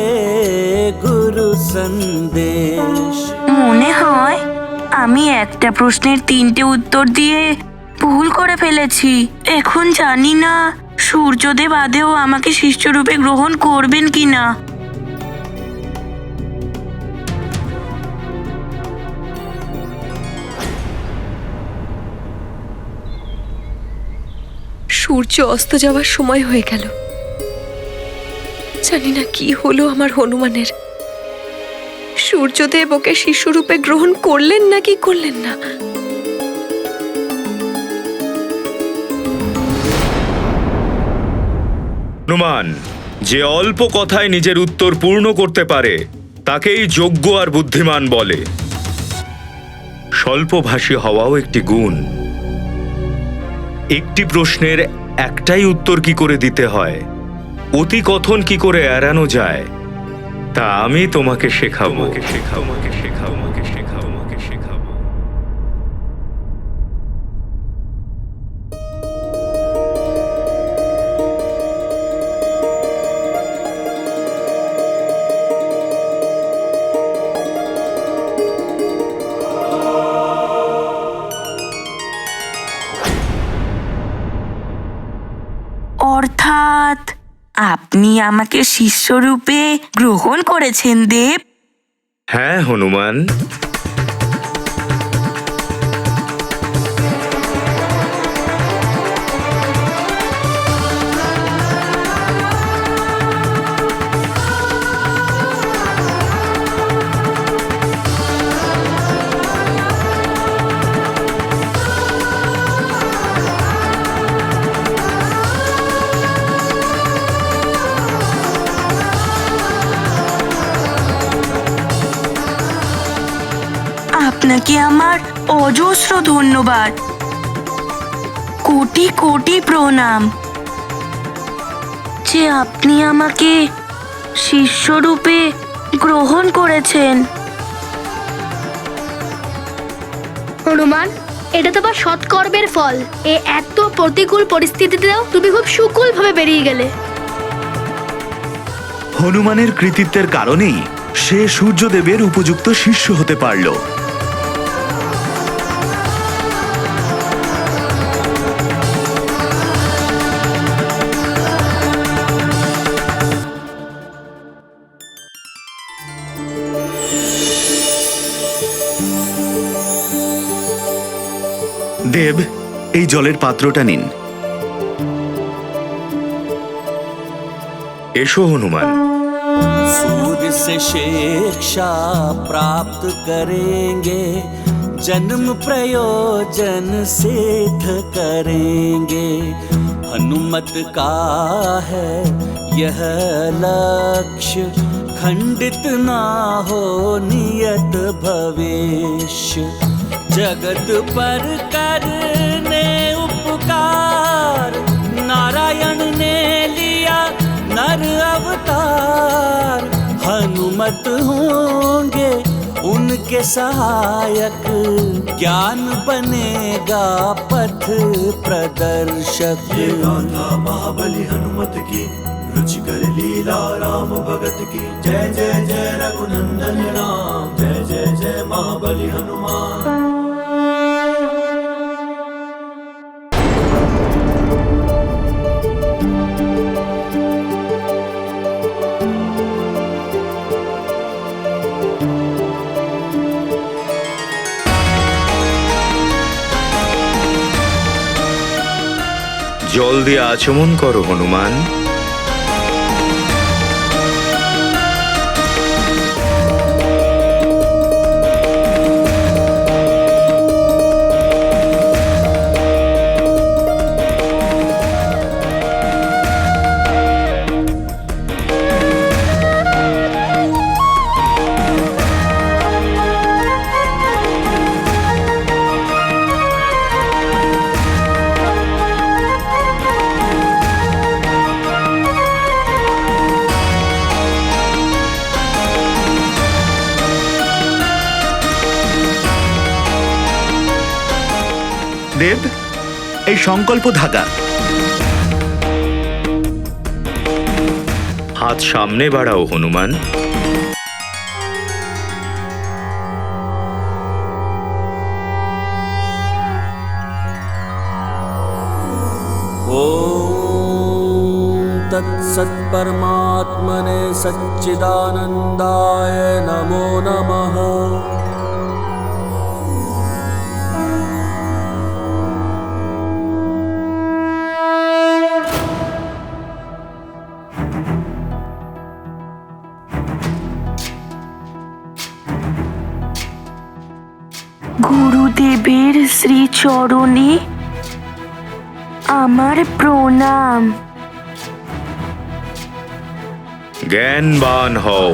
[SPEAKER 7] गुरु संदेश।
[SPEAKER 2] মনে হয় আমি একটা প্রশ্নের 3টে উত্তর দিয়ে ভুল করে ফেলেছি। এখন জানি না সূর্যদেব আদেও আমাকে শিষ্যরূপে গ্রহণ করবেন কিনা।
[SPEAKER 11] সূর্য অস্ত যাওয়ার সময় হয়ে গেল। জানি না কি হলো আমার হনুমানের। সূর্যদেব ওকে শিশুরূপে গ্রহণ করলেন নাকি করলেন না।
[SPEAKER 1] হনুমান যে অল্প কথায় নিজের উত্তর পূর্ণ করতে পারে তাকেই যোগ্য আর বুদ্ধিমান বলে। স্বল্পভাষী হওয়াও একটি গুণ। একটি প্রশ্নের একটাই উত্তর কি করে দিতে হয়, অতি কথন কি করে এড়ানো যায়, তা আমি তোমাকে শেখাবো।
[SPEAKER 2] অর্থাৎ আপনি আমাকে শিষ্যরূপে গ্রহণ করেছেন দেব?
[SPEAKER 1] হ্যাঁ হনুমান।
[SPEAKER 2] আপনাকে আমার অজস্র ধন্যবাদ, কোটি কোটি প্রণাম যে আপনি আমাকে শিষ্যরূপে গ্রহণ করেছেন।
[SPEAKER 8] হনুমান, এটা তোমার সৎকর্মের ফল। এত প্রতিকূল পরিস্থিতিতেও তুমি খুব সুকুল ভাবে বেরিয়ে গেলে।
[SPEAKER 3] হনুমানের কৃতিত্বের কারণেই সে সূর্যদেবের উপযুক্ত শিষ্য হতে পারল। দেব, এই জলের পাত্রটা নিন।
[SPEAKER 1] এসো হনুমান।
[SPEAKER 7] सूर्य से शिक्षा प्राप्त करेंगे, जन्म प्रयोजन सिद्ध करेंगे, हनुमत का है यह लक्ष्य, खंडित ना हो नियत भविष्य, जगत पर करने उपकार, नारायण ने लिया नर अवतार, हनुमत होंगे उनके सहायक, ज्ञान बनेगा पथ प्रदर्शक।
[SPEAKER 12] ये गाथा महाबली हनुमत की, रुचिकर लीला राम भगत की। जय जय जय रघुनंदन राम, जय जय जय महाबली हनुमान।
[SPEAKER 1] জল দিয়ে আচমন করো হনুমান।
[SPEAKER 3] দেব, এই সংকল্প ধাগা।
[SPEAKER 1] হাত সামনে বাড়াও হনুমান।
[SPEAKER 7] ओम तत्सत् परमात्मने सच्चिदानंदाय नमो नमः।
[SPEAKER 2] গুরুদেবের শ্রীচরণে আমার প্রণাম।
[SPEAKER 1] জ্ঞানবান হও,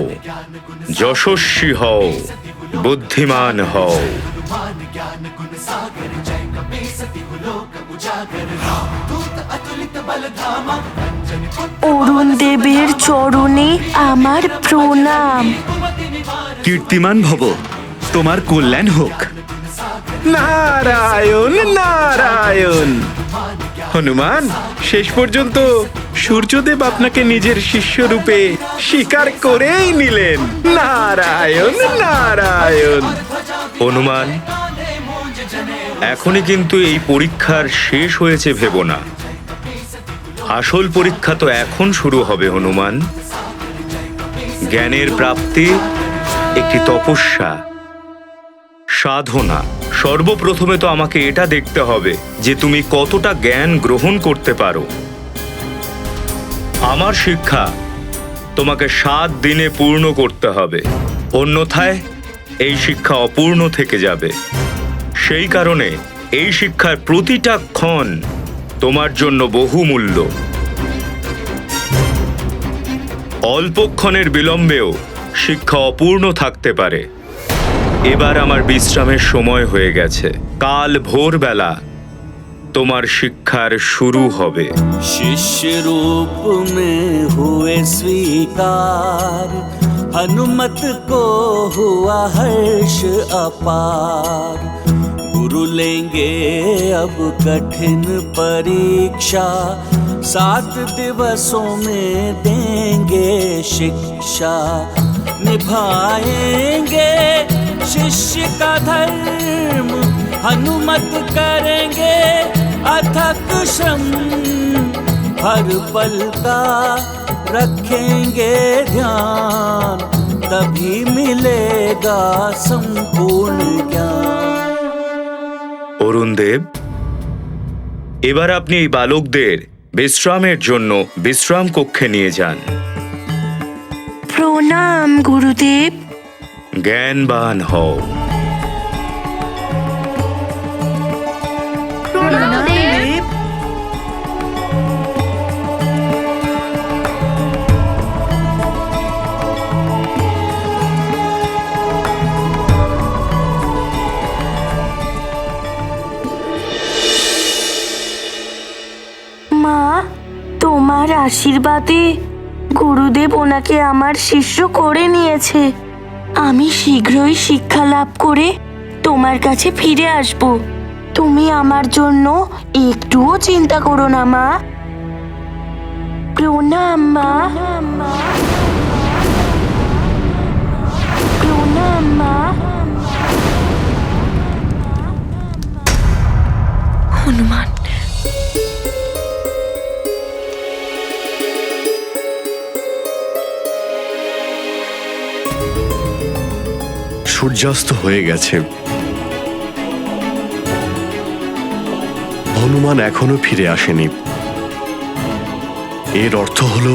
[SPEAKER 1] যশস্বী হও, বুদ্ধিমান হও।
[SPEAKER 2] অরুণ দেবের চরণে আমার প্রণাম।
[SPEAKER 3] কীর্তিমান ভব, তোমার কল্যাণ হোক।
[SPEAKER 10] নারায়ণ নারায়ণ। হনুমান, শেষ পর্যন্ত সূর্যদেব আপনাকে নিজের শিষ্য রূপে স্বীকার করেই নিলেন। নারায়ণ নারায়ণ।
[SPEAKER 1] হনুমান, এখনই কিন্তু এই পরীক্ষার শেষ হয়েছে ভেবো না। আসল পরীক্ষা তো এখন শুরু হবে হনুমান। জ্ঞানের প্রাপ্তি একটি তপস্যা, সাধনা। সর্বপ্রথমে তো আমাকে এটা দেখতে হবে যে তুমি কতটা জ্ঞান গ্রহণ করতে পারো। আমার শিক্ষা তোমাকে 7 দিনে পূর্ণ করতে হবে, অন্যথায় এই শিক্ষা অপূর্ণ থেকে যাবে। সেই কারণে এই শিক্ষার প্রতিটা ক্ষণ তোমার জন্য বহুমূল্য। অল্পক্ষণের বিলম্বেও শিক্ষা অপূর্ণ থাকতে পারে। এবার আমার বিশ্রামের সময় হয়ে গেছে। কাল ভোরবেলা তোমার শিক্ষার শুরু হবে।
[SPEAKER 7] शिष्य रूप में हुए स्वीकार, हनुमत को हुआ हर्ष अपार। गुरु लेंगे अब कठिन परीक्षा, 7 दिवसों में देंगे शिक्षा। निभाएंगे शिष्य का धर्म, हनुमत करेंगे अथक श्रम। हर पल का रखेंगे ध्यान, तभी मिलेगा संपूर्ण ज्ञान।
[SPEAKER 1] অরুণ দেব, এবার আপনি এই বালকদের বিশ্রামের জন্য বিশ্রাম কক্ষে নিয়ে যান।
[SPEAKER 2] প্রণাম গুরুদেব।
[SPEAKER 1] জ্ঞানবান হও।
[SPEAKER 2] মা, তোমার আশীর্বাদে গুরুদেব ওনাকে আমার শিষ্য করে নিয়েছে। আমি শীঘ্রই শিক্ষা লাভ করে তোমার কাছে ফিরে আসব। তুমি আমার জন্য একটুও চিন্তা করো না মা। প্রণাম মা। প্রণাম মা।
[SPEAKER 11] হনুমান,
[SPEAKER 13] সূর্যাস্ত হয়ে গেছে। হনুমান এখনো ফিরে আসেনি। এর অর্থ হলো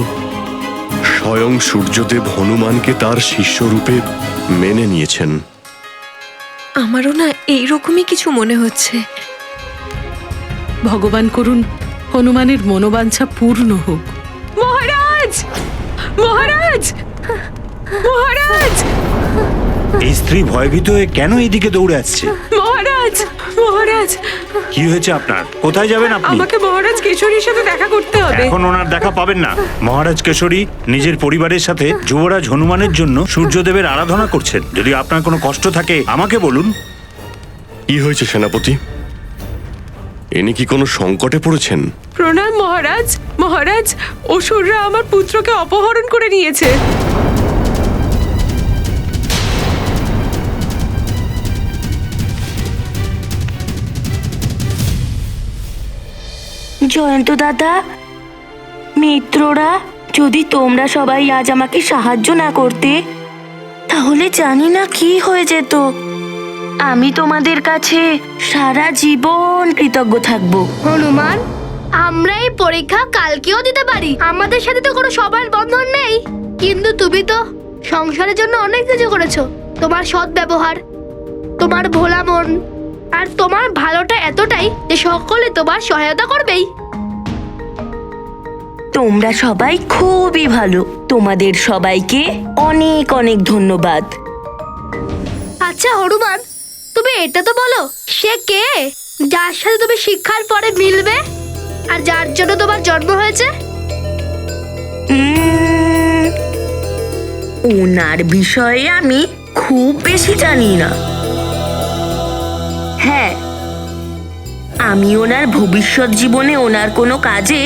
[SPEAKER 13] স্বয়ং সূর্যদেব হনুমানকে তার শিষ্যরূপে মেনে নিয়েছেন।
[SPEAKER 11] আমারও না এইরকমই কিছু মনে হচ্ছে।
[SPEAKER 16] ভগবান করুন হনুমানের মনোবাঞ্ছা পূর্ণ হোক।
[SPEAKER 11] মহারাজ, মহারাজ, মহারাজ,
[SPEAKER 3] এই স্ত্রী ভয়ভীত হয়ে কেন এইদিকে দৌড়ে আসছে?
[SPEAKER 11] মহারাজ, মহারাজ,
[SPEAKER 3] কি হয়েছে আপনার? কোথায় যাবেন আপনি?
[SPEAKER 11] আমাকে মহারাজ কেশরীর সাথে দেখা করতে হবে।
[SPEAKER 3] এখন ওনার দেখা পাবেন না। মহারাজ কেশরী নিজের পরিবারের সাথে যুবরাজ হনুমানের জন্য সূর্যদেবের আরাধনা করছেন। যদি আপনার কোনো কষ্ট থাকে আমাকে বলুন।
[SPEAKER 13] কি হয়েছে সেনাপতি? ইনি কি কোনো সংকটে পড়েছেন?
[SPEAKER 11] প্রণাম মহারাজ। মহারাজ, অসুররা আমার পুত্রকে অপহরণ করে নিয়েছে।
[SPEAKER 2] জয়ন্ত দাদা, মিত্ররা, যদি তোমরা সবাই আজ আমাকে সাহায্য না করতে তাহলে জানি না কি হয়ে যেত। আমি তোমাদের কাছে সারা জীবন কৃতজ্ঞ থাকবো।
[SPEAKER 8] হনুমান, আমরা এই পরীক্ষা কালকেও দিতে পারি। আমাদের সাথে তো কোনো সবার বন্ধন নেই, কিন্তু তুমি তো সংসারের জন্য অনেক কিছু করেছো। তোমার সৎ ব্যবহার, তোমার ভোলা মন আর তোমার ভালোটা এতটাই যে সকলে তোমার সহায়তা করবেই।
[SPEAKER 2] তোমরা সবাই খুবই ভালো। তোমাদের সবাইকে অনেক অনেক ধন্যবাদ।
[SPEAKER 8] আচ্ছা হনুমান, তুমি এটা তো বলো, সে কে যার সাথে তুমি শিক্ষার পরে মিলবে আর যার জন্য তোমার জন্ম হয়েছে?
[SPEAKER 2] ওনার বিষয়ে আমি খুব বেশি জানি না। হ্যাঁ, আমি ওনার ভবিষ্যৎ জীবনে ওনার কোনো কাজে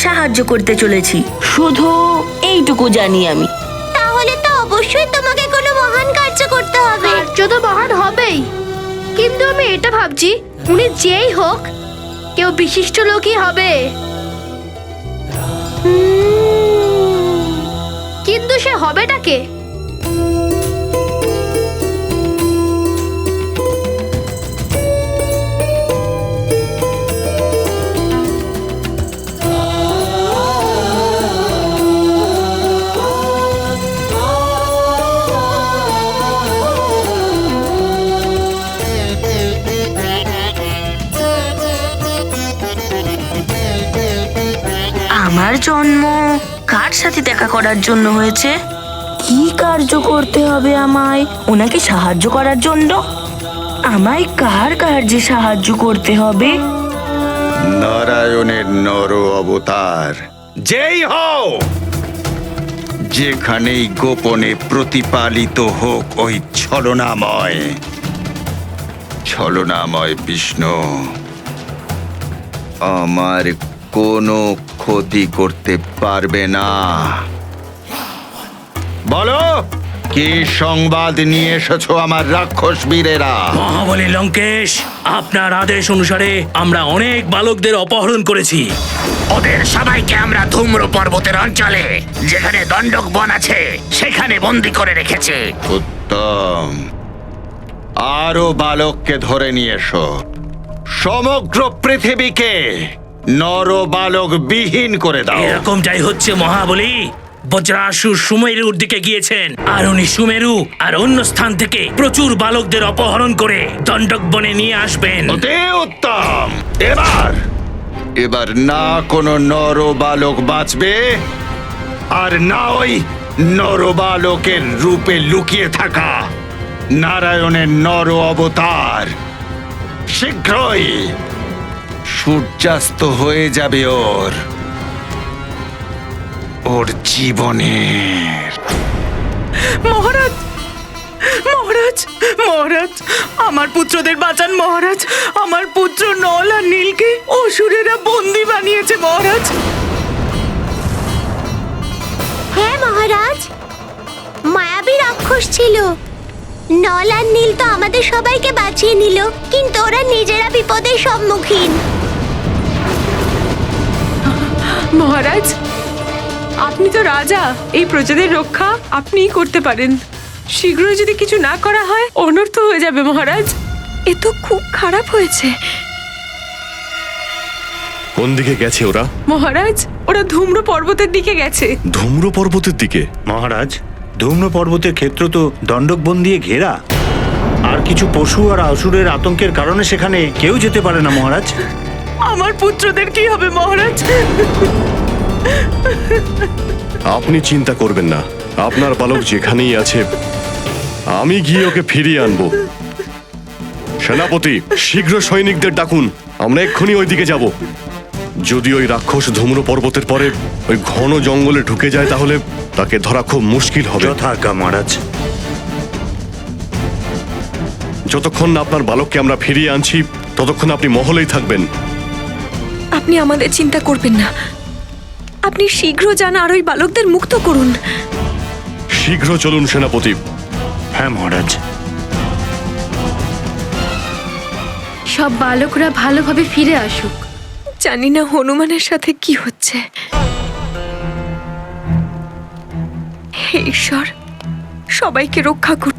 [SPEAKER 2] সাহায্য করতে চলেছি, শুধু এইটুকু জানি আমি।
[SPEAKER 4] তাহলে তো অবশ্যই তোমাকে কোনো মহান কার্য করতে হবে।
[SPEAKER 8] কার্য তো মহান হবেই, কিন্তু আমি এটা ভাবছি উনি যেই হোক কেউ বিশিষ্ট লোকই হবে। কিন্তু সে হবেটা কে?
[SPEAKER 2] আমার জন্ম কার সাথে দেখা করার জন্য হয়েছে? কি কার্য করতে হবে আমায় ওনাকে সাহায্য করার জন্য? আমায় কার কার্যে সাহায্য করতে হবে?
[SPEAKER 17] নারায়ণের নর অবতার যেই হও, যেখানেই গোপনে প্রতিপালিত হোক ওই ছলনাময় বিষ্ণু আমার কোনো ক্ষতি করতে পারবে না। বলো, কি সংবাদ নিয়ে এসেছো আমার রাক্ষস বীরেরা?
[SPEAKER 18] মহাবলী লঙ্কেশ, আপনার আদেশ অনুসারে আমরা অনেক বালকদের অপহরণ করেছি।
[SPEAKER 19] ওদের সবাইকে আমরা ধূম্র পর্বতের অঞ্চলে, যেখানে দণ্ডক বন আছে, সেখানে বন্দী করে রেখেছি।
[SPEAKER 17] উত্তম, আরো বালককে ধরে নিয়ে এসো। সমগ্র পৃথিবীকে নর বালক বিহীন করে দাও।
[SPEAKER 18] এরকমটাই হচ্ছে মহাবলী। বজ্রাসুর সুমেরুর দিকে গিয়েছেন, আর উনি সুমেরু আর অন্য স্থান থেকে প্রচুর বালকদের অপহরণ করে দণ্ডক বনে নিয়ে আসবেন।
[SPEAKER 17] অতি উত্তম। এবার না কোনো নর বালক বাঁচবে, আর না ওই নর বালকের রূপে লুকিয়ে থাকা নারায়ণের নর অবতার। শীঘ্রই সূর্যাস্ত হয়ে যাবে ওর। ওর জীবনের।
[SPEAKER 14] মহারাজ মহারাজ মহারাজ, আমার পুত্রদের বাঁচান মহারাজ। আমার পুত্র নল আর নীলকে অসুরেরা বন্দি বানিয়েছে মহারাজ।
[SPEAKER 4] হ্যাঁ মহারাজ, মায়াবী রাক্ষস ছিল। নল আর নীল তো আমাদের সবাইকে বাঁচিয়ে নিল, কিন্তু ওরা নিজেরা বিপদের সম্মুখীন।
[SPEAKER 11] মহারাজ, আপনি তো রাজা, এই প্রজাদের রক্ষা আপনিই করতে পারেন। শীঘ্রই যদি কিছু না করা হয় অনর্থ হয়ে যাবে মহারাজ। এ তো খুব খারাপ হয়েছে।
[SPEAKER 13] কোন দিকে গেছে ওরা?
[SPEAKER 11] মহারাজ, ওরা ধূম্র পর্বতের দিকে গেছে।
[SPEAKER 13] ধূম্র পর্বতের দিকে?
[SPEAKER 3] মহারাজ, ধূম্র পর্বতের ক্ষেত্র তো দণ্ডকবন দিয়ে ঘেরা, আর কিছু পশু আর অসুরের আতঙ্কের কারণে সেখানে কেউ যেতে পারে না মহারাজ।
[SPEAKER 14] আমার পুত্রদের কি হবে মহারাজ?
[SPEAKER 13] আপনি চিন্তা করবেন না, আপনার বালক যেখানেই আছে আমি গিয়ে ওকে ফিরিয়ে আনবো। সেনাপতি, শীঘ্র সৈনিকদের ডাকুন, আমরা এক্ষুনি ওইদিকে যাব। যদি ওই রাক্ষস ধূম্র পর্বতের পরে ওই ঘন জঙ্গলে ঢুকে যায় তাহলে তাকে ধরা খুব মুশকিল হবে।
[SPEAKER 3] যথাজ্ঞা মহারাজ।
[SPEAKER 13] যতক্ষণ না আপনার বালককে আমরা ফিরিয়ে আনছি ততক্ষণ আপনি মহলেই থাকবেন।
[SPEAKER 11] আপনি আমাদের চিন্তা করবেন না, আপনি শীঘ্র যান আর ওই বালকদের মুক্ত করুন।
[SPEAKER 13] শীঘ্র চলুন সেনাপতি।
[SPEAKER 3] হ্যাঁ মহারাজ।
[SPEAKER 8] সব বালকরা ভালোভাবে ফিরে আসুক।
[SPEAKER 11] জানি না হনুমানের সাথে কি হচ্ছে। হে ঈশ্বর, সবাইকে রক্ষা করুন।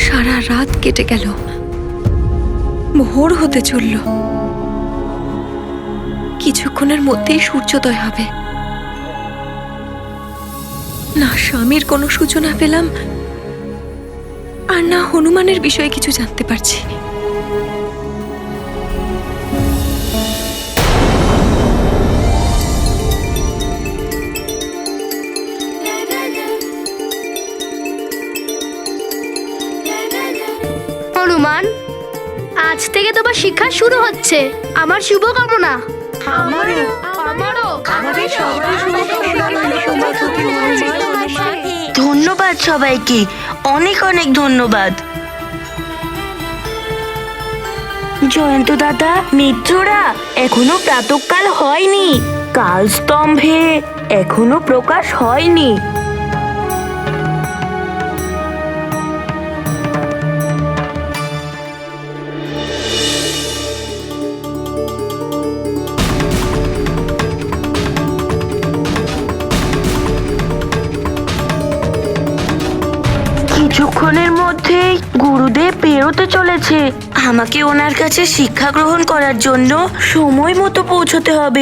[SPEAKER 11] সারা রাত কেটে গেল, ভোর হতে চলল। কিছুক্ষণের মধ্যেই সূর্যোদয় হবে। না স্বামীর কোনো সূচনা পেলাম, আর না হনুমানের বিষয়ে কিছু জানতে পারছি।
[SPEAKER 8] হনুমান, আজ থেকে তোমার শিক্ষা শুরু হচ্ছে। আমার শুভকামনা।
[SPEAKER 2] ধন্যবাদ সবাইকে, অনেক অনেক ধন্যবাদ। জয়ন্ত দাদা, মিত্ররা, এখনো প্রাতঃকাল হয়নি, কাল স্তম্ভে এখনো প্রকাশ হয়নি। কিছুক্ষণের মধ্যেই গুরুদেব বেরোতে চলেছে। আমাকে ওনার কাছে শিক্ষা গ্রহণ করার জন্য সময় মতো পৌঁছতে হবে।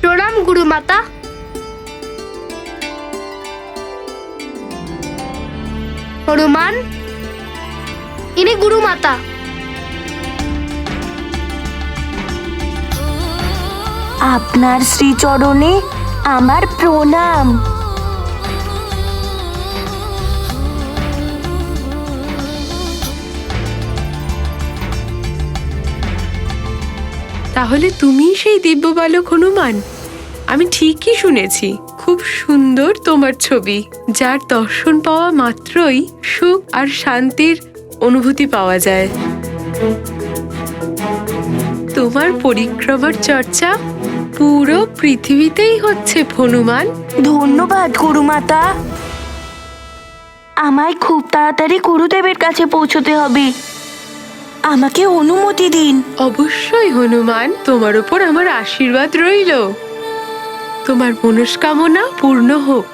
[SPEAKER 8] প্রণাম গুরুমাতা। হনুমান, ইনি গুরুমাতা।
[SPEAKER 2] আপনার শ্রীচরণে আমার প্রণাম।
[SPEAKER 11] তাহলে তুমি সেই দিব্য বালক হনুমান? আমি ঠিকই শুনেছি, খুব সুন্দর তোমার ছবি, যার দর্শন পাওয়া মাত্রই সুখ আর শান্তির অনুভূতি পাওয়া যায়। তোমার পরিক্রমার চর্চা পুরো পৃথিবীতেই হচ্ছে হনুমান।
[SPEAKER 2] ধন্যবাদ গুরুমাতা। আমায় খুব তাড়াতাড়ি গুরুদেবের কাছে পৌঁছতে হবে, আমাকে অনুমতি দিন।
[SPEAKER 11] অবশ্যই হনুমান, তোমার উপর আমার আশীর্বাদ রইল। তোমার মনস্কামনা পূর্ণ হোক।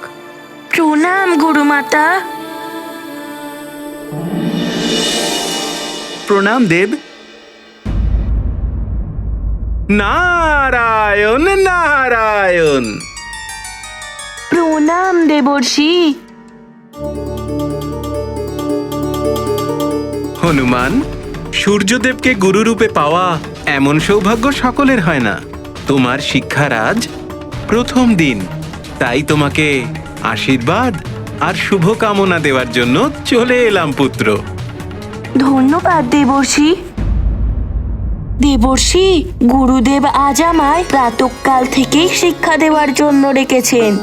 [SPEAKER 2] প্রণাম গুরুমাতা।
[SPEAKER 10] প্রণাম দেব। নারায়ণ নারায়ণ।
[SPEAKER 2] প্রণাম দেবর্ষি।
[SPEAKER 10] হনুমান, সূর্যদেবকে গুরুরূপে পাওয়া এমন সৌভাগ্য সকলের হয় না। তোমার শিক্ষার আজ প্রথম দিন, তাই তোমাকে আশীর্বাদ আর শুভকামনা দেওয়ার জন্য চলে এলাম পুত্র।
[SPEAKER 2] ধন্যবাদ দেবর্ষি। দেবর্ষি, গুরুদেব আজ আমায় প্রাতঃকাল থেকেই শিক্ষা দেওয়ার জন্য রেখেছেন,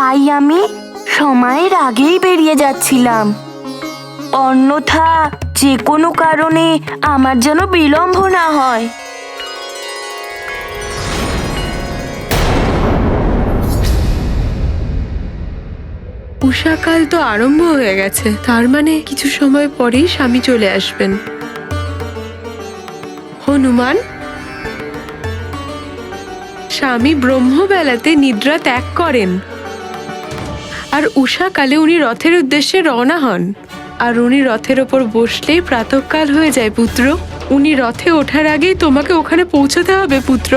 [SPEAKER 2] তাই আমি সময়ের আগেই বেরিয়ে যাচ্ছিলাম। অন্যথা যে কোনো কারণে আমার যেন বিলম্ব না হয়।
[SPEAKER 11] উষাকাল তো আরম্ভ হয়ে গেছে, তার মানে কিছু সময় পরেই স্বামী চলে আসবেন। হনুমান, স্বামী ব্রহ্মবেলাতে নিদ্রা ত্যাগ করেন, আর উষাকালে উনি রথের উদ্দেশ্যে রওনা হন। আর উনি রথের ওপর বসলেই প্রাতঃকাল হয়ে যায় পুত্র। উনি রথে ওঠার আগেই তোমাকে ওখানে পৌঁছতে হবে পুত্র।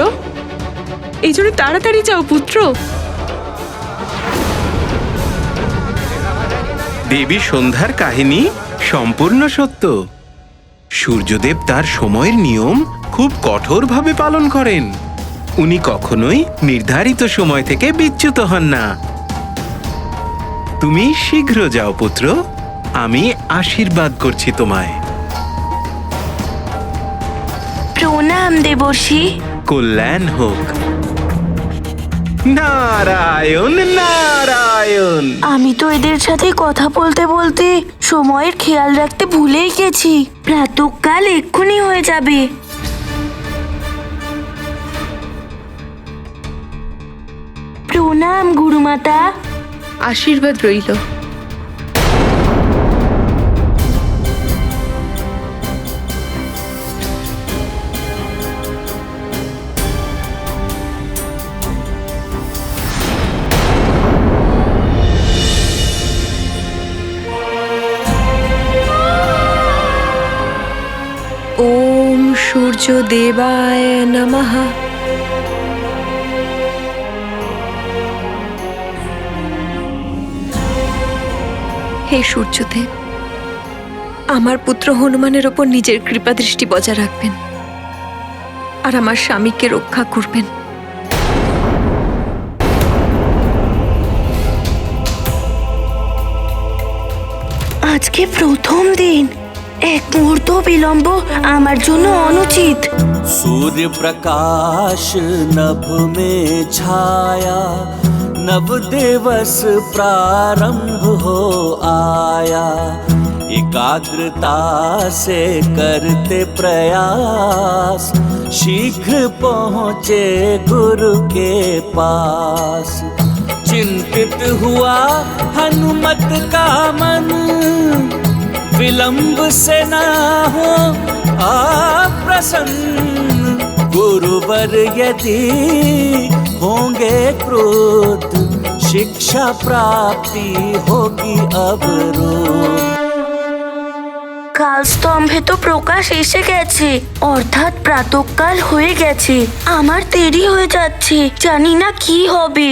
[SPEAKER 11] এই জন্য তাড়াতাড়ি যাও পুত্র।
[SPEAKER 10] দেবী সন্ধ্যার কাহিনী সম্পূর্ণ সত্য। সূর্যদেব তার সময়ের নিয়ম খুব কঠোরভাবে পালন করেন। উনি কখনোই নির্ধারিত সময় থেকে বিচ্যুত হন না। তুমি শীঘ্র যাও পুত্র, আমি আশীর্বাদ করছি তোমায়।
[SPEAKER 2] প্রণাম দেবর্ষি।
[SPEAKER 10] কল্যাণ হোক। নারায়ণ নারায়ণ।
[SPEAKER 2] আমি তো এদের সাথে কথা বলতে বলতে সময়ের খেয়াল রাখতে ভুলেই গেছি। প্রাতঃকাল এক্ষুনি হয়ে যাবে। প্রণাম গুরুমাতা।
[SPEAKER 11] আশীর্বাদ রইল। ওম সূর্য দেবায় নমঃ। হে সূর্যদেব, আমার পুত্র হনুমানের ওপর নিজের কৃপা দৃষ্টি বজায় রাখবেন আর আমার স্বামীকে রক্ষা করবেন।
[SPEAKER 2] আজকে প্রথম দিন, এক মুহূর্ত বিলম্ব আমার জন্য অনুচিত।
[SPEAKER 7] सूर्य प्रकाश नभ में छाया, नव दिवस प्रारंभ हो आया। एकाग्रता से करते प्रयास, शीघ्र पहुँचे गुरु के पास। चिंतित हुआ हनुमत का मन, विलंब से ना हो अप्रसन्न। गुरुवर यदि होंगे क्रोध, शिक्षा प्राप्ति होगी अवरोध।
[SPEAKER 2] কালস্তম্ভে তো প্রকাশ এসে গেছে, অর্থাৎ প্রাতঃকাল হয়ে গেছে। আমার দেরি হয়ে যাচ্ছে, জানি না কি হবে।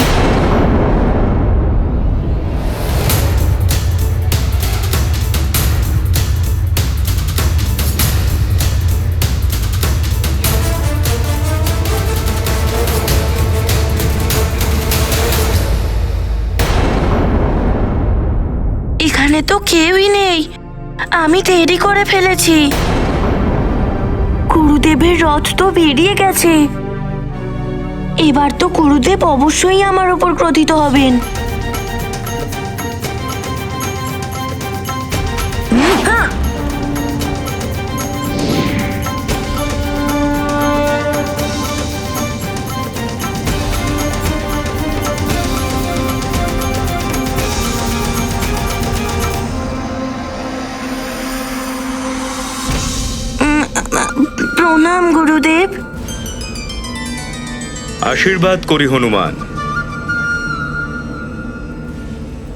[SPEAKER 2] এখানে তো কেউই নেই, আমি দেরি করে ফেলেছি। গুরুদেবের রথ তো বেরিয়ে গেছে। এবার তো গুরুদেব অবশ্যই আমার উপর ক্রোধিত হবেন। প্রণাম গুরুদেব।
[SPEAKER 1] আশীর্বাদ করি হনুমান।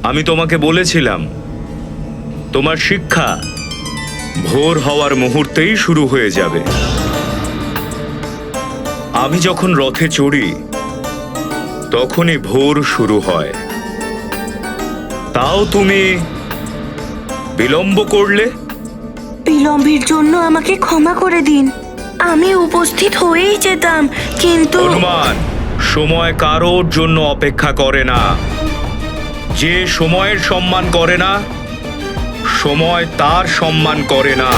[SPEAKER 1] আমি তোমাকে বলেছিলাম তোমার শিক্ষা ভোর হওয়ার মুহূর্তেই শুরু হয়ে যাবে। আমি যখন রথে চড়ি তখনই ভোর শুরু হয়। তাও তুমি বিলম্ব করলে।
[SPEAKER 2] বিলম্বের জন্য আমাকে ক্ষমা করে দিন। আমি উপস্থিত হয়েই যেতাম, কিন্তু
[SPEAKER 1] হনুমান সময় কারোর জন্য অপেক্ষা করে না। যে সময়ের সম্মান করে না, সময় তার সম্মান করে না।